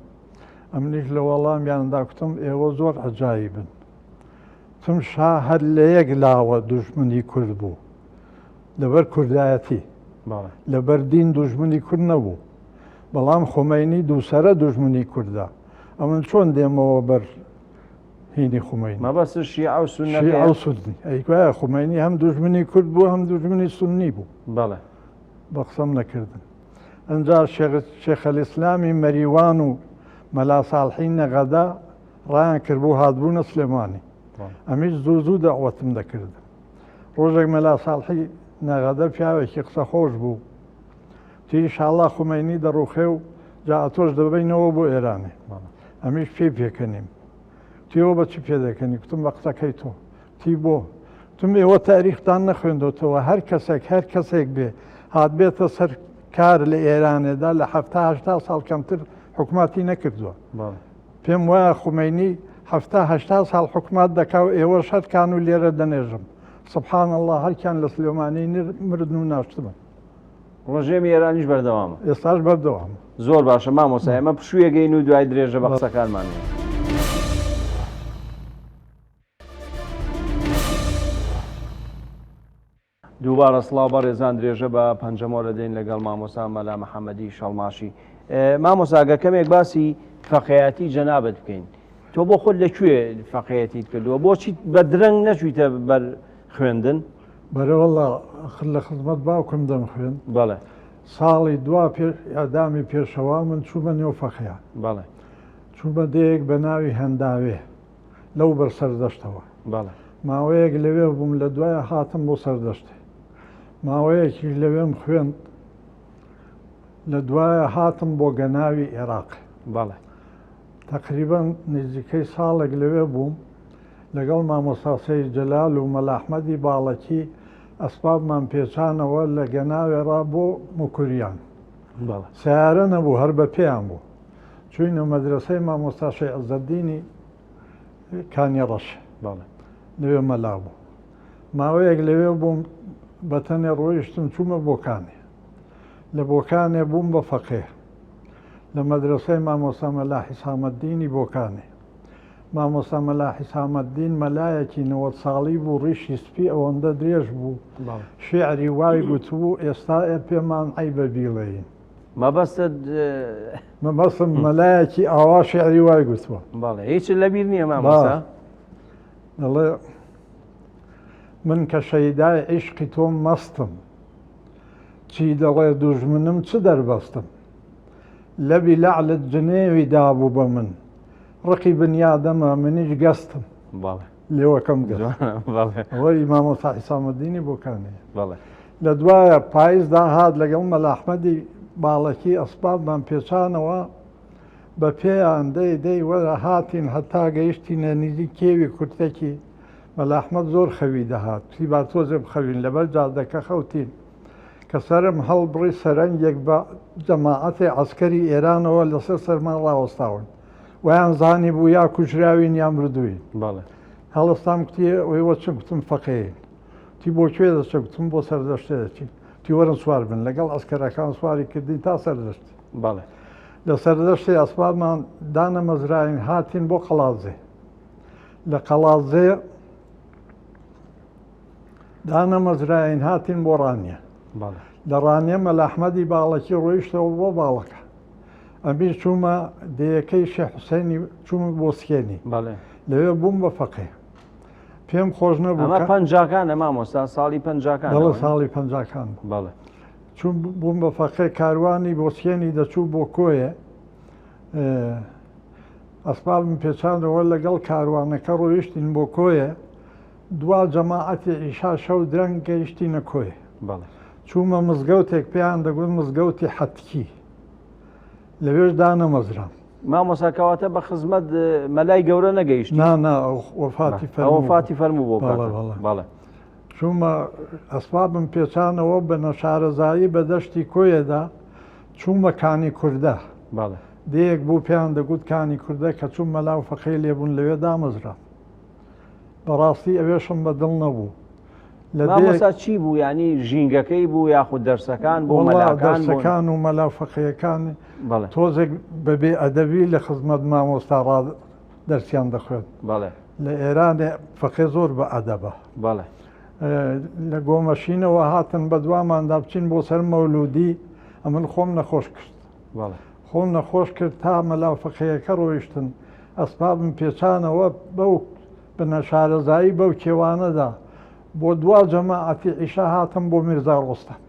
ئەمنیش لە وەڵامیاندا کوتم ئێوە زۆر عەجایبن تم شا هەر لە یەک لاوە دوژمنی کورد بوو لەبەر کوردایەتی لەبەر دین دوژمنی کورد نەبوو بەڵام خۆمەینی دووسەرە دوژمنی کووردا ئەمن چۆن دێمەوە بەر هینی خومەینی مەبەست شیعە و سوننی ئەیکوایە خومەینی هەم دوژمنی کورد بوو هەم دوژمنی سوننی بوو بەڵێ بە قسەم نەکردن ئەنجا شێخەلیسلامی مەریوان و مەلا ساڵحی نەغەدا ڕایان کرد بوو هاتبوونە سلێمانی ئەمیش زوو دەعوەتم دەکردن ڕۆژێک مەلا ساڵحی نەغەدە پیاوێکی قسە خۆش بوو تی ئینشاڵڵا خومەینی دەڕوخێ و جا تۆش دەبینەوە بۆ ئێرانێ ئەمیش پێکەنیم تیەوە بە چی پێ دەکەنی کوتم بە قسەکەی تۆ تی بۆ تم ئێوە تاریختان نەخوێندەوە هەر کەسێک بێ هات بێتە سەر کار لە ئێرانێدا لە 70 ساڵ کەمتر حکوماتی نەکردووە پێم وایە خومینی 70 ساڵ حکومات دەکا و ئێوە شەرکان و لێرە دەنێژم سبحان الله هەرکیان لە سلێمانی مردن و ناشتبن ڕۆژێمی ئێرانیش بەردەوامە ئێستاش بەردەوام زۆر باشە مامۆستا ئێمە پشوویەگەین و دوای درێژە بە قسەکانمان دووبارە سڵاو بە ڕێزان درێژە بە پەنجەمۆرە دێن لەگەڵ مامۆستا مەلا محەممەدی شەڵماشی مامۆساگە کەمێک باسی فەقێیەتی جەنابەت بکەین تۆ بۆ خۆت لەکوێ فەقێیەتیت کردووە بۆچی بە درەنگ نەچوویتە بەر خوێندن بەرەوەڵا لە خزمەت باوکم دەم خوێن بەڵێ ساڵی دوا ئەدامی پێشەوا من چوومە نێو فەقەیە بەڵێ چوومە دەیەک بە ناوی هەنداوێ لەو بەر سەردەشتەوە بەڵێ ماوەیەک لەوێ بووم لە دوایە هاتم بۆ سەردەشتێ ماوەیەکی لەوێم خوێند لە دوایە هاتم بۆ گەناوی عێراق بەڵێ تقریبان نزیکەی ساڵێک لەوێ بووم لەگەڵ مامۆستا سەید جەلال و مەلا ئەحمەدی باڵەکی ئەسبابمان پێچانەوە لە گەناوێڕا بۆ موکوریان سیارە نەبوو هەر بە پێیان بوو چوینە مەدرسەی مامۆستا شەیخ عەزەدینی کانی ڕەش لەوێ مەلا بوو ماوەیەک لەوێ بووم بەتەنێ ڕۆیشتم چوومە بۆکانێ لە بۆکانێ بووم بە فەقێ لە مەدرسەی مامۆستا مەلا حیسامەددینی بۆکانێ مامۆستا مەلا حیسامەددین مەلایەکی 90 ساڵی بوو ڕیشی سپی ئەوەندە درێژ بوو شێعری وای گوتبوو ئێستا پێمان عەیبە بیڵێین مەبەستم مەلایەکی ئاوا شێعری وای گوتووە بەڵێ هیچ لەبیر نییە مامۆستا دەڵێ من کە شەیدای عیشقی تۆم مەستم چی دەڵێ دوژمنم چ دەربەستم لەبی لەعلت جنێوی دابوو بە من ڕقی بنیادەمە منیش گەستم لێوەکەم ئەوەی مامۆستا حیسامەددینی بۆکانێ لە دوایە پاییزدا هات لەگەڵ مەلا ئەحمەدی باڵەکی ئەسبابمان پێچانەوە بە پێیان دەی وەرە هاتین هەتا گەیشتینە نزیک کێوی کورتێکی مەلا ئەحمەد زۆر خەوی دەهات سی با تۆزێ بخەوین لەبەر جادەکە خەوتین کە سەرم هەڵبڕی سەرنجێک بە جەماعەتی عەسکەری ئێرانەوە لەسەر سەرمان ڕاوەستاون ویان زانی بوو یا کوژراوین یا مردووین هەڵستام کوتی ئەوەوە چ گوتم فەقێین تی بۆ کوێ دەچە گوتم بۆ سەردەشتێ دەچین تی وەرن سوار بن لەگەڵ ئەسکەرەکان سواری کردین تا سەردەشتی لە سەردەشتی ئەسبابمان دانە مەزراین هاتین بۆ قەڵازێ لە قەڵازێ دانە مەزراین هاتین بۆ ڕانیە لە ڕانیە مەلا ئەحمەدی باڵەکی ڕۆیشتەوە بۆ باڵەکە ئەمیر چوومە دەیەکەی شێخ حوسێنی چوومە بۆ سکێنی لەوێ بووم بە فەقێ پێم خۆش نەبوو ئەمە پەنجاکانە مامۆستا ساڵی پەنجاکان بەڵێ ساڵی پەنجاکان چوون بووم بە فەقێ کاروانی بۆ سکێنی دەچوو بۆ کۆیە ئەسبابم پێچانەوە لەگەڵ کاروانەکە ڕۆیشتین بۆ کۆیە دوا جەماعەتی عیشا شەو درەنگ گەیشتینە کۆیە چوومە مزگەوتێک پێیان دەگوت مزگەوتی حەتکی لەوێش دانەمەزرام مامۆستا کەواتە بە خزمەت مەلای گەورە نەگەیشت وەفاتی فەرموو بۆ بەڵێ چوومە ئەسبابم پێچانەوە بە نەشارەزایی بە دەشتی کۆیەدا چوومە کانی کووردە دەیەک بوو پێیان دەگوت کانی کووردە کە چوون مەلا و فەقەی لێبوون لەوێ دامەزرام بەڕاستی ئەوێشم بەدڵ نەبوو مامۆستا چی بوو ینی ژینگەکەی بوو یاخود دەرسەکان بۆ دەرسەکان و مەلا فەقەیەکان تۆزێک بەبێ ئەدەبی لە خزمەت مامۆستا دەرسیان دەخوێت لە ئێرانێ فەقێ زۆر بە ئەدەبە لە گۆمەشینەوە هاتن بە دواماندا بچین بۆ سەر مەولودی ئەمن خۆم نەخۆش کرد خۆم نەخۆش کرد تا مەلا فەقەیەکە ڕۆیشتن ئەسبابم پێچانەوە بەو بە نەشارەزایی بەو کێوانەدا بۆ دوا جەماعەتی عیشا هاتم بۆ میرزا ڕۆستەم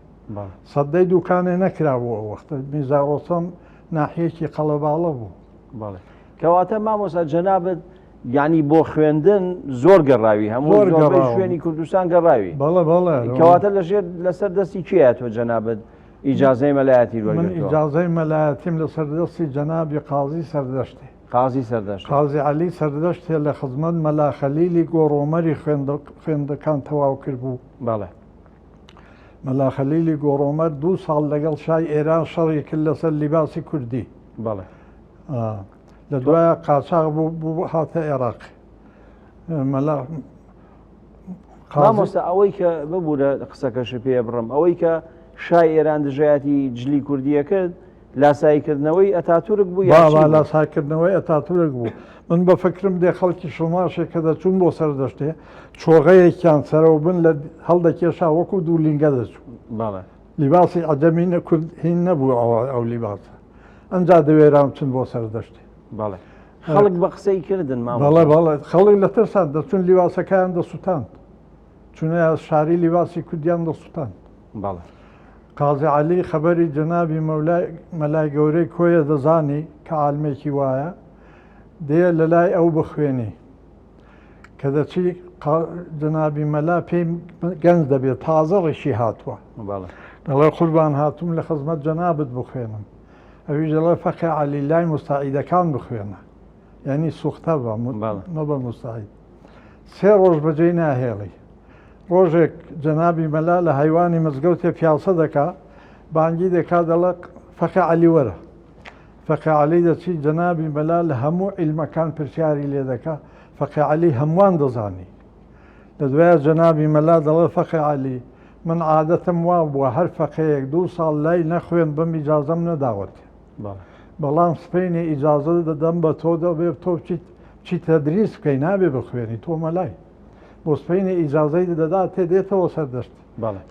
سەدەی دوکانێ نەکرا بوو ئەو وەختە میرزا ڕۆستەم ناحیەکی قەڵەباڵە بوو کەواتە مامۆستا جەنابەت ینی بۆ خوێندن زۆر گەڕاوی هەموو شوێنی کوردستان گەڕاوی بەڵێ کەواتە لەژێر لەسەر دەستی کێیە تۆ جەنابەت ئیجازەی مەلایەتی من وەرگرتەوە. ئیجازەی مەلایەتیم لە سەردەستی جەنابی قازی سەردەشتێ قازی سەردەشت. قازی عەلی سەردەشتێ لە خزمەت مەلا خەلیلی گۆڕۆمەری خوێندەکان تەواو کرد بوو. بەڵێ. مەلا خەلیلی گۆڕۆمەر 2 ساڵ لەگەڵ شای ئێران شەڕی کرد لەسەر لیباسی کوردی. بەڵێ. لە دوایە قاچاق بوو هاتە عێراق. مامۆستا ئەوەی کە ببوورە قسەکەش پێ بڕم ئەوەی کە شای ئێران دژایەتی جلی کوردیە کرد لاساییکردنەوەی ئەتاتورک بوو لاساکردنەوەی ئەتاتورک بوو. من بە فکرم دێ خەڵکی شڵماشێک کە دەچوون بۆ سەردەشتێ چۆغەیەکیان سەرەوە بن لە هەڵدەکێشا وەکو دوو لینگە دەچوو. لیباسی عەجەمی هین نەبوو ئەو لیباسە. ئەنجا دەوێران چون بۆ سەردەشتێ. بەڵێ. خەڵک بە قسەی کردن بەڵێ بەڵێ خەڵک لە ترسان دەچون لیباسەکەیان دەسووتاند. چونە شاری لیباسی کوردیان دەسووتاند. بەڵێ. قازی عەلی خەبەری جەنابی مەلای گەورەی کۆیە دەزانی کە عالمێکی وایە دێ لە لای ئەو بخوێنی کە دەچی جەنابی مەلا پێی گەنج دەبێت تازە ڕیشی هاتووە. دەڵێ قوربان هاتووم لە خزمەت جەنابت بخوێنم. ئەویش دەڵێ فەقێ عەلی لای مستعیدەکان بخوێنە. یعنی سوختە بە نەبە مستعید. 3 ڕۆژ بەجێی ناهێڵی. ڕۆژێک جەنابی مەلا لە هەیوانی مزگەوتێ پیاسە دەکا بانگی دەکا دەڵێ فەقێ عەلی وەرە. فەقێ عەلی دەچی جەنابی مەلا لە هەموو عیلمەکان پرسیاری لێ دەکا فەقێ عەلی هەمووان دەزانی. لە دوایە جەنابی مەلا دەڵێ فەقێ عەلی من عادەتم وا بووە هەر فەقەیەک 2 ساڵ لای نەخوێن بەم ئیجازەم نەداوەت. بەڵام سپەینێ ئیجازە دەدەم بە تۆ دەبێ تۆ چی تەدریس بکەی نابێ بخوێنی تۆ مەلای. بۆ سپەینێ ئیجازەی دەدا تێ دێتەوە سەردەشت.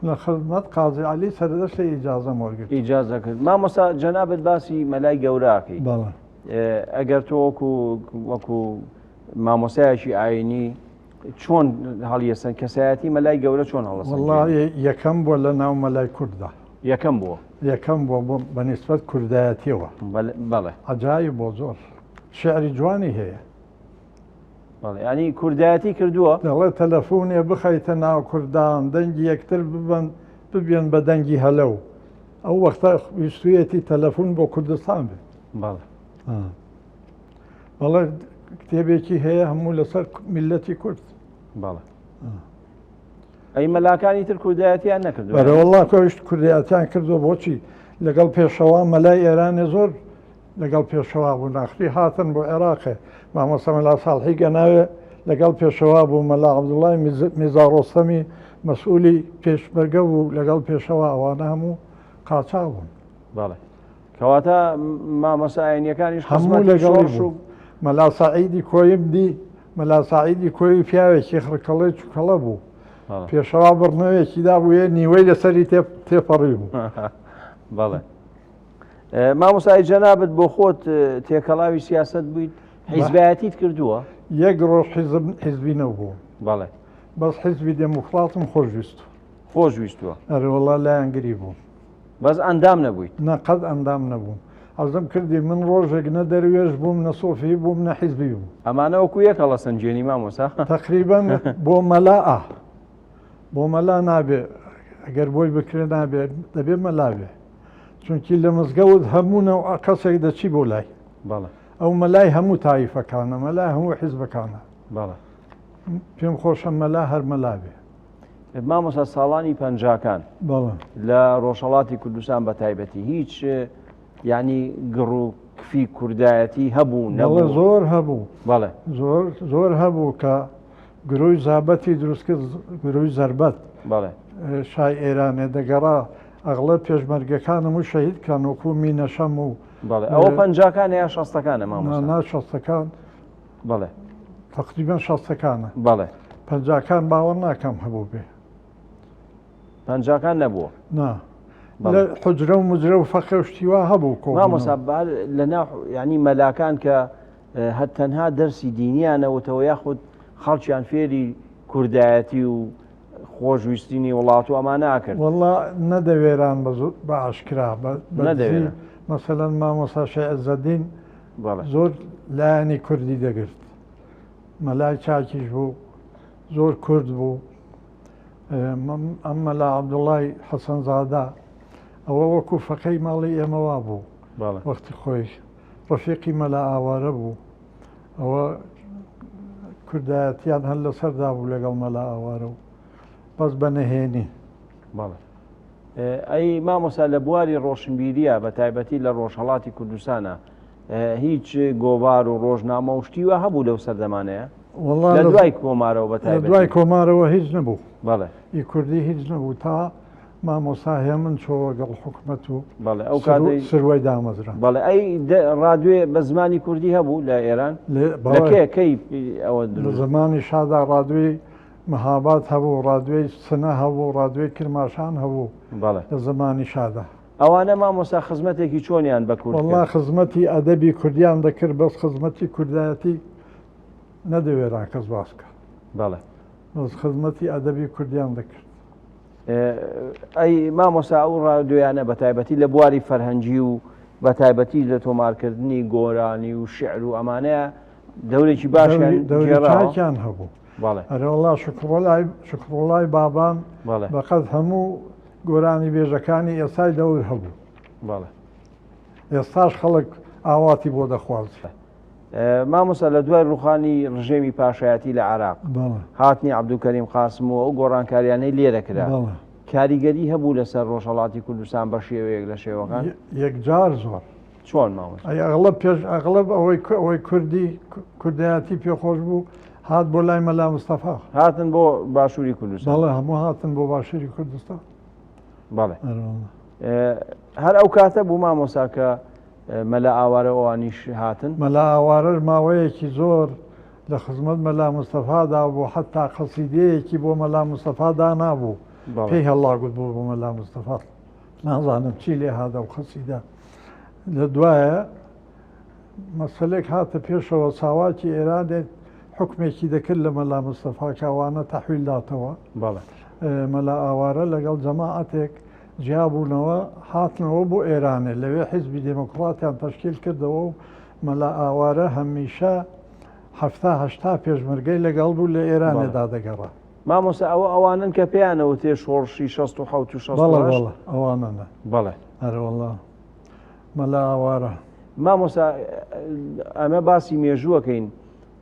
لە خزمەت قازی عەلی سەردەشتی ئیجازە وەرگرت. ئیجازە کرد. مامۆستا جەنابەت باسی مەلای گەوراکەی. ئەگەر تۆ وەکو مامۆسایەکی ئاینی چۆن هەڵیەسەن کەسایەتی مەلای گەورە چۆن هەڵەسەن؟ وەڵڵی یەکەم بووە لە ناو مەلای کووردا. یەکەم بووە. یەکەم بووە بە نیسبەت کوردایەتیەوە. بەڵێ. عەجایب بۆ زۆر. شێعری جوانی هەیە. ینی کوردایەتی کردووە؟ دەڵێ تەلەفۆنێ بخەیتە ناو کوردان دەنگی یەکتر ببێن بە دەنگی هەلەو. ئەو وەختە ویستویەتی تەلەفۆن بۆ کوردستان بێت. بەڵێ کتێبێکی هەیە هەموو لەسەر میلەتی کورد. ئەی مەلاکانی تر کوردایەتیان نەکردو؟ بەرەوەڵڵا کۆشت کوردایەتیان کردووە بۆچی لەگەڵ پێشەوا مەلای ئێرانێ زۆر لەگەڵ پێشەوا بوو ناخری هاتن بۆ عێراقێ مامۆستا مەلا ساڵحی گەناوێ لەگەڵ پێشەوا بوو مەلا عەبدوڵڵای میرزا ڕۆستەمی مەسئولی پێشمەرگە بوو لەگەڵ پێشەوا ئەوانە هەموو قاچاق بوون. بەڵێ. کەواتە مامۆستا ئاینیەکانیش هەموو لەگەڵی بوو. مەلا سەعیدی کۆیم دی مەلا سەعیدی کۆی پیاوێکی خڕکەڵەی چووکەڵە بوو. پێشەوا بڕنەوەیەکی دابووە نیوەی لەسەری تێپەڕی بوو. بەڵێ. مامۆستای جەنابەت بۆ خۆت تێکەڵاوی سیاست بوویت حیزبایەتیت کردووە؟ یەک ڕۆژ حیزبی نەبوو. بەڵێ. بەس حیزبی دێموکراتم خۆشویستوە. خۆشویستووە؟ ئەرێوەڵا لایەنگری بوو. بەس ئەندام نەبوویت؟ نەقەت ئەندام نەبووم. حەزم کردی من ڕۆژێک نە دەروێش بووم نە سۆفی بووم نە حیزبی بووم. ئەمانە وەکو یەکەڵە سەنجێنی مامۆستا؟ تەقریبەن بۆ مەلا بۆ مەلا نابێ ئەگەر بۆی بکرێ نابێت دەبێت مەلا بێ. چونکی لە مزگەوت هەموونە کەسێک دەچی بۆ لای. ئەو مەلای هەموو تایفەکانە مەلای هەموو حیزبەکانە. پێم خۆشە مەلا هەر مەلا بێ. مامۆستا ساڵانی پەنجاکان لە ڕۆژهەڵاتی کوردستان بە تایبەتی هیچ یعنی گڕ و کفی کوردایەتی هەبوو نەبوو؟ زۆر هەبوو. بەڵێ. زۆر هەبوو کە گرۆی زابەتی دروستکرد گرۆی زەربەت. بەڵێ. شای ئێرانێ دەگەڕا ئەغڵە پێشمەرگەکانم و شەهید کان وەکو مینە شەم و. بەڵێ. ئەوە پەنجاکان یا شەستەکانە مامۆستا؟ نا شەستەکان. بەڵێ. تەقریبەن شەستەکانە. بەڵێ. پەنجاکان باوەڕ ناکەم هەبوو بێ. پەنجاکان نەبووە؟ نا. لە حجرە و مجرە و فەقێ و شتیوا هەبوو کۆ. مامۆستا لەناو ینی مەلاکان کە هەر تەنها دەرسی دینیانەوتەوە یاخود خەڵکیان فێری کوردایەتی و خۆشویستنی وڵات و ئەمان ناکرد؟ وەڵڵا نەدەوێران بە ئاشکرا نەدەوێران. مەسەلەن مامۆستا شێخ عیزەدین زۆر لایەنی کوردی دەگرت. مەلای چاکیش بوو زۆر کورد بوو. ئەم مەلا عەبدوڵڵای حەسەنزادە ئەوە وەکو فەقەی ماڵی ئێمەوا بوو بەڵێ وەختی خۆی ڕەفیقی مەلا ئاوارە بوو ئەوە کوردایەتیان هەر لەسەردا بوو لەگەڵ مەلا ئاوارە و بەس بەنەهێنی بەڵێ ئەی مامۆستا لە بواری ڕۆشنبیریە بە تایبەتی لە ڕۆژهەڵاتی کوردستانە هیچ گۆڤار و ڕۆژنامە و شتیوە هەبوو لەو سەردەمانەیە لە دوای کۆمارەوە بە تایبەتی دوای کۆمارەوە هیچ نەبوو بەڵێ ئی کوردی هیچ نەبوو تا مامۆستا هێمن چۆوە گەڵ حکومەت و بەڵێ ئەو کاتەی سروای دامەزرا بەڵێ ئەی ڕادوێ بە زمانی کوردی هەبوو لە ئێران لەکەی ئەوە لە زمانی شادا ڕادوێی مەهاباد هەبوو ڕادوێی سنە هەبوو ڕادوێی کرماشان هەبوو بەڵێ لە زمانی شادا ئەوانە مامۆستا خزمەتێکی چۆنیان بە کورد وەڵڵا خزمەتی ئەدەبی کوردیان دەکرد بەس خزمەتی کوردایەتی نەدەوێرا کەس باسکە بەڵێ بەس خزمەتی ئەدەبی کوردیان دەکرد ئەی مامۆستا ئەو ڕادوێیانە بە تایبەتی لە بواری فەرهەنگی و بە تایبەتی لە تۆمارکردنی گۆرانی و شعر و ئەمانەیە دەورێکی باشیان دەوریان هەبوو بەڵێ ئەرێوەڵا شکڕۆڵای بابان بەڵێ بەقەت هەموو گۆرانی بێژەکانی ئێستای دەور هەبوو بەڵێ ئێستاش خەڵک ئاواتی بۆ دەخواست مامۆستا لە دوای ڕوخانی ڕژێمی پاشایەتی لە عێراق هاتنی عەبدولکەریم قاسم و ئەو گۆڕانکاریانەی لێرە کرا کاریگەری هەبوو لەسەر ڕۆژهەڵاتی کوردستان بە شێوەیەک لە شێوەکان یەکجار زۆر چۆن مامۆستا ئەغڵب ئەوەی کوردی کوردایەتی پێخۆش بوو هات بۆ لای مەلا مستەفا هاتن بۆ باشووری کوردستان بەڵێ هەموو هاتن بۆ باشووری کوردستان بەڵێ هەر ئەو کاتە بوو مامۆستا کە مەلا ئاوارە ئەوانیش هاتن مەلا ئاوارەش ماوەیەکی زۆر لە خزمەت مەلا مستەفادا بوو حتا قەسیدەیەکی بۆ مەلا مستەفادا نابوو پێی هەڵاگوت بوو بۆ مەلا مستەفا نازانم چی لێ هادا و قەسیدە لە دوایە مەسەلێک هاتە پێشەوە چاواکی ئێرانێت حکمێکی دەکرد لە مەلا مستەفا کاوانە تەحویل داتەوە مەلا ئاوارە لەگەڵ جەماعەتێک جیابوونەوە هاتنەوە بۆ ئێرانێ لەوێ حیزبی دموکراتیان تەشکیل کردەوە و مەلا ئاوارە هەمیشە هەفتا پێشمەرگەی لەگەڵ بوو لە ئێرانێدا دەگەڕا مامۆستا ئەوانن کە پێیانەوە تێ شۆڕشی 16 ئەوانە بەڵێ هەروەڵا مەلا ئاوارە مامۆستا ئەمە باسی مێژووەکەین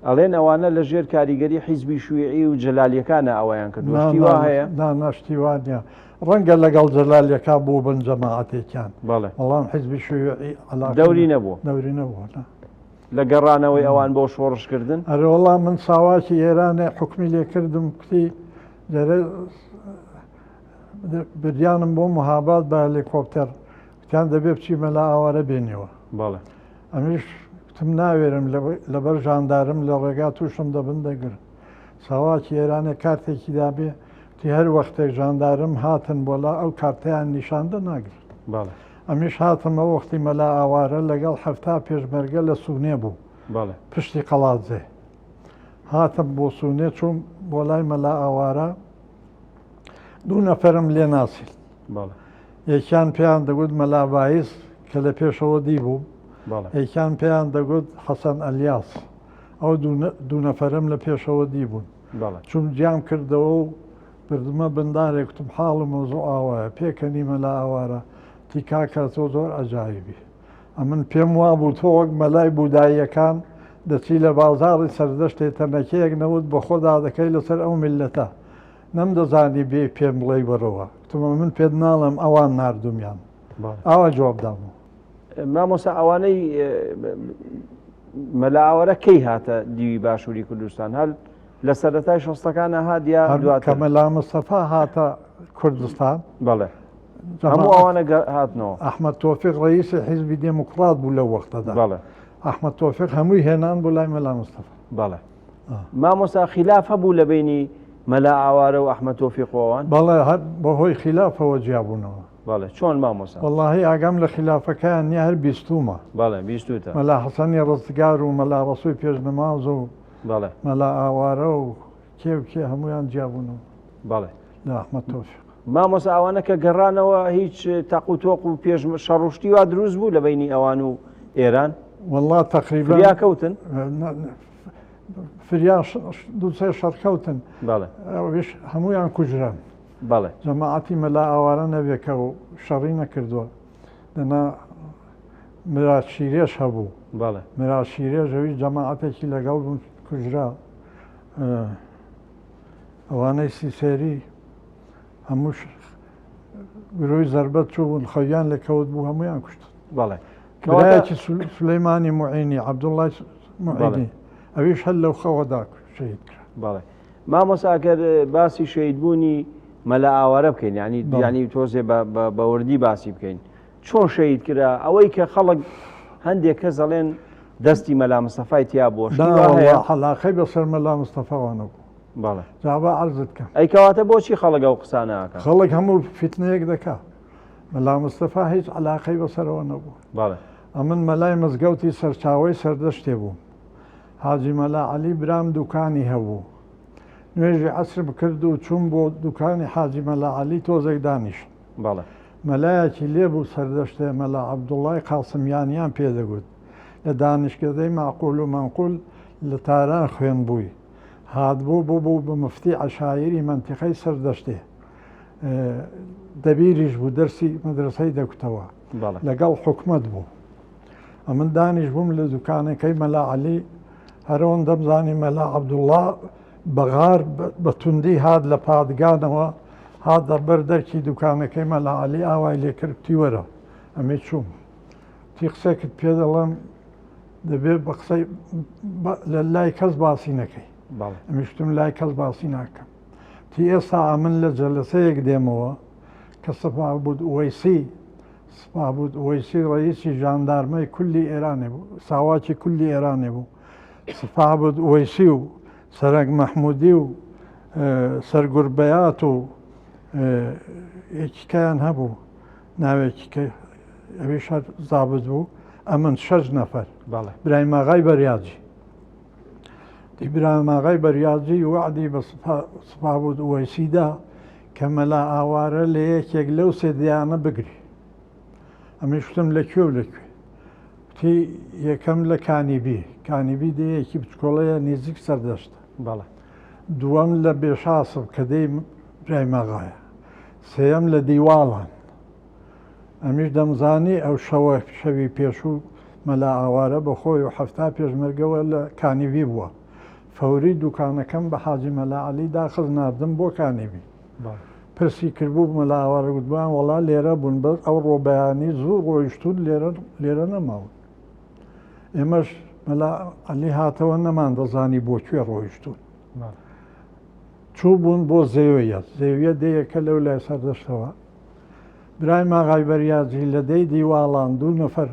ئەڵێن ئەوانە لە ژێر کاریگەری حیزبی شوێعی و جەلالیەکانە ئەویان کردوشتیوا هەیە ناشتیوانە ڕەنگە لەگەڵ جەلالیەکە بوو بن جەماعەتێکیان بەڵێ بەڵام حیزبی شوێعی دەوری نەبوو لە گەڕانەوەی ئەوان بۆ شۆڕشکردن ئەرێوەڵا من ساواکی ئێرانێ حکمی لێکردم کتی بریانم بۆ مەهاباد بە هەلیکۆپتەر وتیان دەبێ بچی مەلا ئاوارە بێنیەوە بەڵێ ئەمیش تم ناوێرم لەبەر ژاندارم لە ڕێگا تووشم دەبن دەگر ساواکی ئێرانە کارتێکی دابێ تی هەر وەختێک ژاندارم هاتن بۆ لا ئەو کارتیان نیشاندە ناگرن ئەمیش هاتمە وەختی مەلا ئاوارە لەگەڵ هەفتا پێشمەرگە لە سوونێ بوو پشتی قەڵاتزێ هاتم بۆ سوونێ چوم بۆ لای مەلا ئاوارە دوو نەفەرم لێ ناسیل یەکیان پێیان دەگوت مەلا باعیس کە لە پێشەوە دی بوو یەکیان پێیان دەگوت حەسەن ئەلیاس ئەو دوو نەفەرم لە پێشەوە دی بوون چوم جیام کردەوە و بردمە بندارێک وتم حاڵم مۆزوو ئاوایە پێکەنی مەلا ئاوارە تی کاکە تۆ زۆر ئەجایبی ئەمن پێم وا بوو تۆ وەک مەلای بوداییەکان دەچی لە بازاڕی سەردەشتێ تەنەکەیەک نەوت بە خۆدا دەکەی لەسەر ئەو میلەتە نەمدەزانی بێ پێم بڵێ بەرەوە وتمە من پێت ناڵم ئەوان نردومیان ئاوا جوابدام مامۆستا ئەوانەی مەلا ئاوارە کەی هاتە دیوی باشووری کوردستان هەل لە سەرەتای شەستەکانە هادیا کە مەلا مستەفا هاتە کوردستان بەڵێ هەموو ئەوانە هاتنەوە ئەحمەد تۆفیق ڕئیسی حیزبی دموکرات بوو لەو وەختەدا ئەحمەد تۆفیق هەمووی هێنان بۆ لای مەلا مستەفا بەڵێ مامۆستا خلاف هەبوو لە بینی مەلا ئاوارە و ئەحمەد تۆفیقەوەوان بەڵێ بەهۆی خلافەوە جیابوونەوە بەڵێ چۆن مامۆستا وەڵڵاهی ئاگام لە خلافەکەیان نیە هەر بیستومە بەڵێ بیستوتە مەلا حەسەنی ڕستگار و مەلا ڕەسووی پێشنەماز و بەڵێ مەلا ئاوارە و کێ هەمویان جیابوونەوە بەڵێ لە ئەحمەد تۆفیق مامۆستا ئەوانە کە گەڕانەوە هیچ تاقوتۆق و پێش شەڕشتی وا دروست بوو لە بینی ئەوان و ئێران والله تقریبا فریاکەوتن فریا دووسێ شەڕکەوتن بەڵێ هەمویان کوژران بەڵێ جەماعەتی مەلا ئاوارە نەبێکە و شەڕی نەکردووە دەنا میراشیرێش هەبوو بەڵێ میراشیرێژەوی جەماعەتێکی لەگەڵ بوون کوژرا ئەوانەی سیسێری هەموو گرۆی زەربەت چوو بوون خەویان لەکەوت بوو هەمویان کوشت بەڵێ برایەکی سولەیمانی معینی عەبدوڵڵای معینی ئەویش هەر لەو خەوەدا شەهید کرا بەڵێ مامۆساکەر باسی شەهیدبوونی مەلا ئاوارە بکەین ینی تۆزێ بە وردی باسی بکەین چۆن شەهید کرا ئەوەی کە خەڵک هەندێک کەس دەڵێن دەستی مەلا مستەفای تیا بۆشتی حەلاقەی بەسەر مەلا مستەفاوانە بوو بەڵێ جابا عەرزت کەم ئەی کەواتە بۆچی خەڵک ئەو قسانەکە خەڵک هەموو فیتنەیەک دەکا مەلا مستەفا هیچ عەلاقەی بەسەرەوە نەبوو بەڵێ ئەمن مەلای مزگەوتی سەرچاوی سەردەشتێ بوو حاجی مەلا عەلی برام دوکانی هەبوو نوێژی عەسر بکرد و چوون بۆ دوکانی حاجی مەلا عەلی تۆزێک دانیشت بەڵێ مەلایەکی لێبوو سەردەشتێ مەلا عەبدوڵڵای قاسمیانیان پێدەگوت لە دانیشکدەی معقول و مەنقول لە تاران خوێن بووی هاتبوو بوو بە مفتی عەشایری مەنتیقەی سەردەشتێ دەبیریش بوو دەرسی مەدرسەی دەکوتەوە لەگەڵ حکومەت بوو ئەمن دانیش بووم لە دوکانەکەی مەلا عەلی هەرەوەن دەمزانی مەلا عەبدوڵڵا بەغار بە توندی هات لە پادگانەوە هاتە بەر دەرکی دوکانەکەی مەلا عەلی ئاوای لێکرد تی وەرە ئەمێ چووم تی قسێکت پێ دەڵێم دەبێت بە قسەی لە لای کەس باسی نەکەی ئەمیشتم لای کەس باسی ناکەم تی ئێستا ئەمن لە جەلسەیەک دێمەوە کە سەفابوود ئوەیسی ڕئیسی ژاندارمەی کولی ئێرانێ بوو ساواکی کولی ئێرانێ بوو سەفابوود ئوەیسی و سەرنگ مەحموودی و سەرگوربەیات و یەکیکیان هەبوو ناوێکی کە ئەویش هەر زابت بوو ئەمن 6 نەفەر برایم ئاغای بەریاجی برایم ئاغای بەریاجی وعدی بە سەفابوود ئوەیسیدا کە مەلا ئاوارە لە یەکێک لەو سێ دیانە بگری ئەمەی شتم لەکوێ و لەکوێ تی یەکەم لە کانیبی دەیەکی بچکۆڵەیە نزیک سەردەشتە دووەم لە بێشاسب کە دەی برایم ئاغایە سێەم لە دیواڵان ئەمیش دەمزانی ئەو شەوی پێشوو مەلا ئاوارە بە خۆی و هەفتا پێشمەرگەوە لە کانیوی بووە فەوری دوکانەکەم بە حاجی مەلا عەلی داخز ناردم بۆ کانیوی پرسی کردبوو مەلا ئاوارە گوتبیان وەڵا لێرە بوون بەس ئەو ڕۆبەیانی زوو ڕۆیشتون لێرە نەماون ئێمەش مەلا عەلی هاتەوە نەمان دەزانی بۆ کوێ ڕۆیشتون چوو بوون بۆ زێویە دەیەکە لەو لای سەردەشتەوە برایم ئاغای بەریاجی لە دەی دیواڵان 2 نەفەر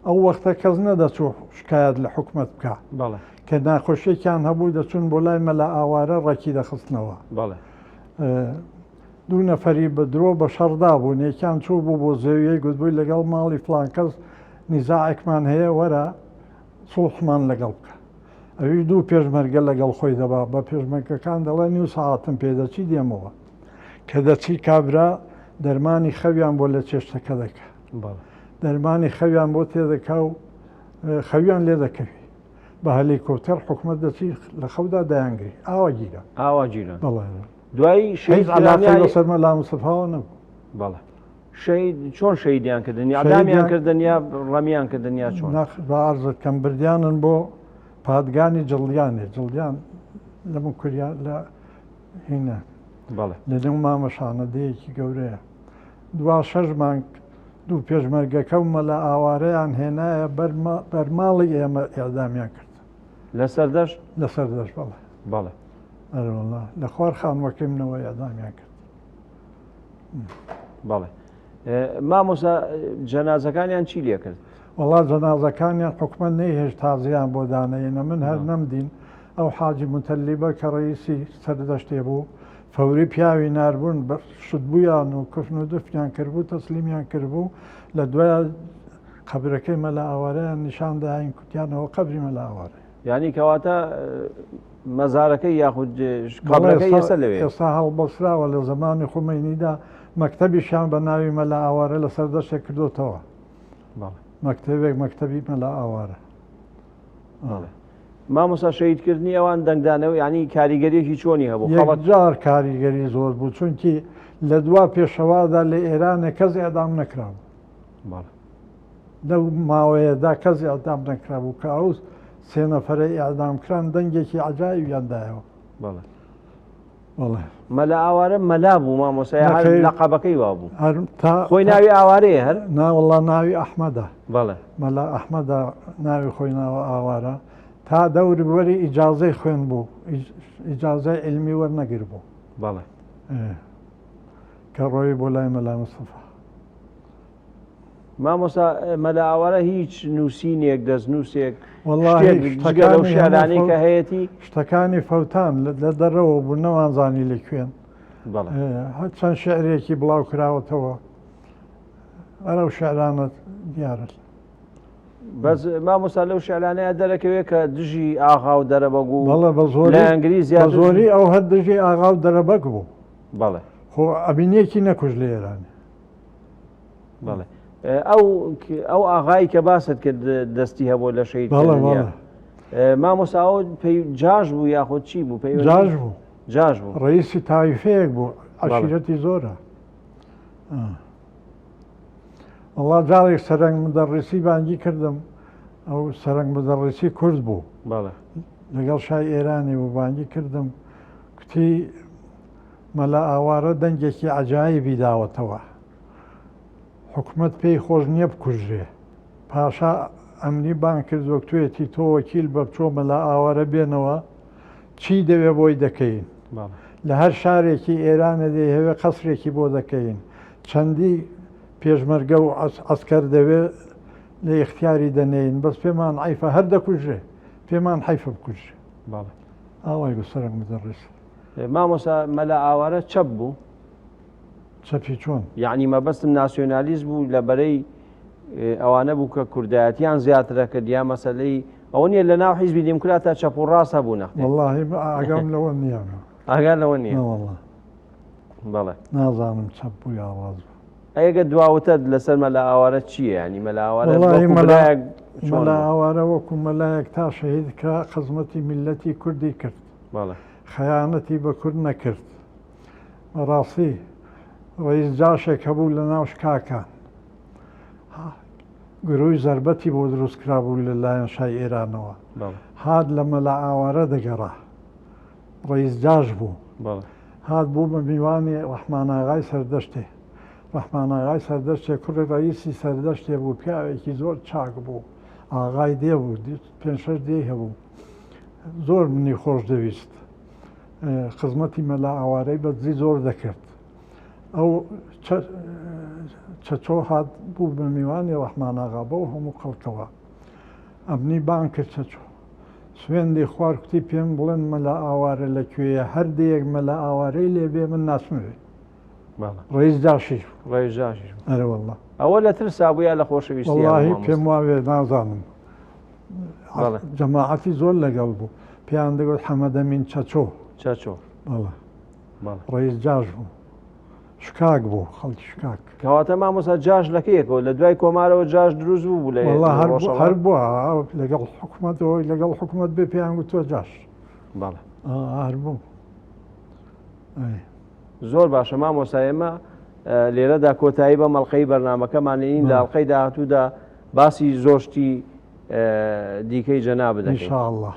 ئەو وەختە کەس نەدەچوو شکایەت لە حکومەت بکە کە ناخۆشیێکیان هەبوو دەچون بۆ لای مەلا ئاوارە ڕەکی دەخستنەوە 2 نەفەری بە درۆ بە شەڕدا بوون یەکیان چوو بوو بۆ زەویەی گوتبووی لەگەڵ ماڵی فڵان کەس نیزاعێکمان هەیە وەرە سوڵحمان لەگەڵ بکە ئەویش 2 پێشمەرگە لەگەڵ خۆی دەبا بە پێشمەرگەکان دەڵێ نیو سەعاتم پێدەچی دێمەوە کە دەچی کابرا دەرمانی خەویان بۆ لە چێشتەکە دەکە دەرمانی خەویان بۆ تێدەکا و خەویان لێ دەکەوی بە هەلیکۆپتەر حکومەت دەچی لە خەودا دەیانگری ئاواگیرە دوایی عەلاقەی بەسەر مەلا مستەفاوە نەبوو چۆن شەیدیان کردن یا ئەدامیان کردن یا ڕەمیان کردن یا چۆن بەعەرزت کەم بردیانن بۆ پادگانی جڵدیان لەم کوریان لە هینە لە نێو مامەشانەدەیەکی گەورەیە 6 مانگ 2 پێشمەرگەکە و مەلا ئاوارەیان هێنایە بەرماڵی ئێمە ئێعدامیان کرد لە سەردەشت بەڵێ ئەرەوەڵا لە خوار خانوەکەی منەوە ئێعدامیان کرد مامۆسا جەنازەکانیان چی لێ کرد وەڵا جەنازەکانیان حکومەت نەیهێشت تازیان بۆ دانەیەنە من هەر نەمدین ئەو حاجی متەلیبە کە ڕئیسی سەردەشتێ بوو فەوری پیاوی ناربوون شتبوویان و کفن و دفنیان کردبوو تەسلیمیان کردبوو لە دوای قەبرەکەی مەلا ئاوارەیان نیشان داین کوتیانەوە قەبری مەلا ئاوارە یعنی کەواتە مەزارەکەی یاخود قەبرەکەی ئێستا لەوێ ئێستا هەڵبەستراوە لە زمانی خومەینیدا مەکتەبیشیان بە ناوی مەلا ئاوارە لە سەردەشتێک کردوتەوە مەکتەبی مەلا ئاوارە مامۆستا شەهیدکردنی ئەوان دەنگدانەوە ینی کاریگەریەکی چۆنی هەبوو یەکجار کاریگەری زۆر بوو چونکی لە دوا پێشەوادا لە ئێرانە کەس ئەدام نەکرابوو لەو ماوەیەدا کەس ئەدام نەکرابوو کە ئەو سێ نەفەرەی ئەدامکران دەنگێکی عەجایبیاندایەوە مەلا ئاوارە مەلا بوو مامۆسای هەر لەقەبەکەی وا بوو خۆی ناوی ناوی ئاوارەیە هەر ناوەڵا ناوی ئەحمەدە بەڵێ مەلا ئەحمەدە ناوی خۆی ناوە ئاوارە تا دەوروبەری ئیجازەی خوێن بوو ئیجازەی علمی وەرنەگر بوو بەڵێ کە ڕۆی بۆ لای مەلا مستەفا مامۆسا مەلا ئاوارە هیچ نووسینێک دەستنووسێک والله لەو شیعرانەی کە هەیەی شتەکانی فەوتان لە دەرەوە بوو نەوانزانی لە کوێن هەر چەند شعرێکی بڵاو کراوەتەوە ئەرەو شعرانە دیارە بەس مامۆستا لەو شیعرانەیە دەرەکەوێت کە دژی ئاغا و دەرەبەگو بەڵێ بە لە ئەنگلیز زۆری ئەو هەر دژی ئاغا و دەرەبەک بوو بەڵێ خۆ ئەبینیەکی نەکوژ لە ئێرانە بەڵێ ئەو ئاغایی کە باست کرد دەستی هەبوو لە شەید مامۆساوە پێی جاژ بوو یاخۆ چی بوو پێی جاژ بوو ڕئیسی تایفەیەک بوو عەشیرەتی زۆرە وەڵا جاڵێک سەرنگ مدەڕیسی بانگی کردم ئەو سەرنگ مدەڕیسی کورد بوو لەگەڵ شای ئێرانی بوو بانگی کردم کوتی مەلا ئاوارە دەنگێکی عەجایبی داوەتەوە حکومەت پێی خۆش نییە بکوژرێ پاشا ئەمنی بان کرد وەکتوێتی تۆ وەکیل بە بچۆ مەلا ئاوارە بێنەوە چی دەوێ بۆی دەکەین لە هەر شارێکی ئێرانە دێ هەوێ قەسرێکی بۆ دەکەین چەندی پێشمەرگە و ئەسکەر دەوێ لە اختیاری دەنێین بەس پێمان عیفە هەر دەکوژێ پێمان حیفە بکوژێ ئاوای بە سەرنگ مدەڕیس مامۆسا مەلا ئاوارە چەپ بوو چەپی چۆن یعنی مەبەستم ناسیۆنالیست بوو لە بەرەی ئەوانە بوو کە کوردایەتیان زیاترە کە دیا مەسەلەی ئەوە نیە لە ناو حیزبی دیموکراتە چەپ و ڕاست هەبوو نەخ واللهی ئاگام لەوە نییە ئاگار لەوە نییە بەڵێ نازانم چەپ بوو یا ڕاست بوو ئەگە دواوتە لەسەر مەلا ئاوارە چییە ینی مەلا ئاوارە مەلا ئاوارە وەکو مەلایەک تا شەهید کرا خزمەتی میلەتی کوردی کرد خەیانەتی بە کورد نەکرد بەڕاستی ڕئیس جاشێک هەبوو لە ناو شکاکان گروی زربەتی بۆ دروست کرابوو لەلایەن شای ئێرانەوە هات لە مەلا ئاوارە دەگەڕا ڕئیس جاش بوو هات بوو بە میوانی ڕەحمان ئاغای سەردەشتێ ڕەحمان ئاغای سەردەشتێ کوڕی ڕئیسی سەردەشتێ بوو پیاوێکی زۆر چاک بوو ئاغای دێ بوو پێنج شەش دێ هەبوو زۆر منی خۆش دەویست خزمەتی مەلا ئاوارەی بەدزی زۆر دەکرد ئەو چەچۆ هات بوو بە میوانی ڕەحمان ئاغا بەو هەموو خەڵکەوە ئەبنی بان کرد چەچۆ سوێندی خوار کوتی پێم بڵێن مەلا ئاوارە لەکوێیە هەردەیەک مەلا ئاوارەی لێبێ من ناسموێ ڕئیس جاشیش ڕئیس جاشیش ئەرە وەڵڵا ئەوە لە ترسا بووە لە خۆشەویستی وەڵڵاهی پێم وابێ نازانم جەماعەتی زۆر لەگەڵ بوو پێیان دەگوت حەمەدەمین چەچۆ بەڵێ ڕئیس جاش بوو شکاک بوو خەڵکی شکاک کەواتە مامۆستا جاش لەکەیەکەوە لە دوای کۆمارەوە جاش دروست بوو لە هەر بووە لەگەڵ حکوومەتەوەی لەگەڵ حکوومەت بێ پێیان گوت تۆ جاش هەر بوو زۆر باشە مامۆستا ئێمە لێرەدا کۆتایی بە مەڵقەی بەرنامەکەمانین لە ئەڵقەی داهاتوودا باسی زۆشتی دیکەی جەنا بدەین ئینشاءالله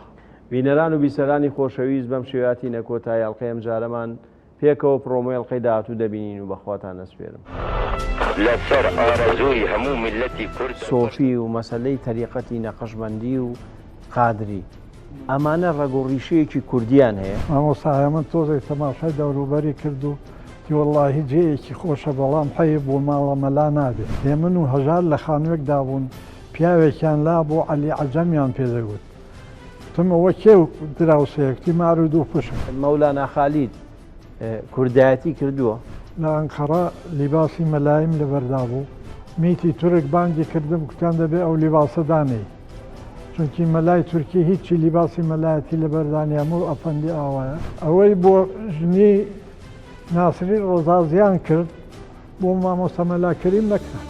بینەران و بیسەرانی خۆشەویست بەم شێواتی نەکۆتایی ئەڵقەی ئەم جارەمان پێکەوە پرۆمۆی ئەڵقەی داهاتوو دەبینین و بەخواتان نەسپێرم لەسەر ئارەزووی هەموو میلەتی کورد سۆفی و مەسەلەی تەریقەتی نەقەشبەندی و قادری ئەمانە ڕەگۆڕیشەیەکی کوردیان هەیە مامۆستا من تۆزێک تەماشای دەوروبەری کرد و وەڵڵاهی جێیەکی خۆشە بەڵام حەیە بۆ ماڵە مەلا نابێت هێ من و هەژار لە خانوێکدا بوون پیاوێکیان لا بۆ عەلی عەجەمیان پێدەگوت تمەوە کێ دراوسەیەکتی مار و دوو پشت مەولانا خالید کوردایەتی کردووە لە ئەنقەرە لیباسی مەلایم لەبەردا بوو میتی تورک بانگی کردم کوتیان دەبێ ئەو لیباسە دانەی چونکی مەلای تورکی هیچی لیباسی مەلایەتی لەبەردانیام و ئەفەندی ئاوایە ئەوەی بۆ ژنی ناسری ڕۆزازیان کرد بۆ مامۆستا مەلا کەریم نەکرد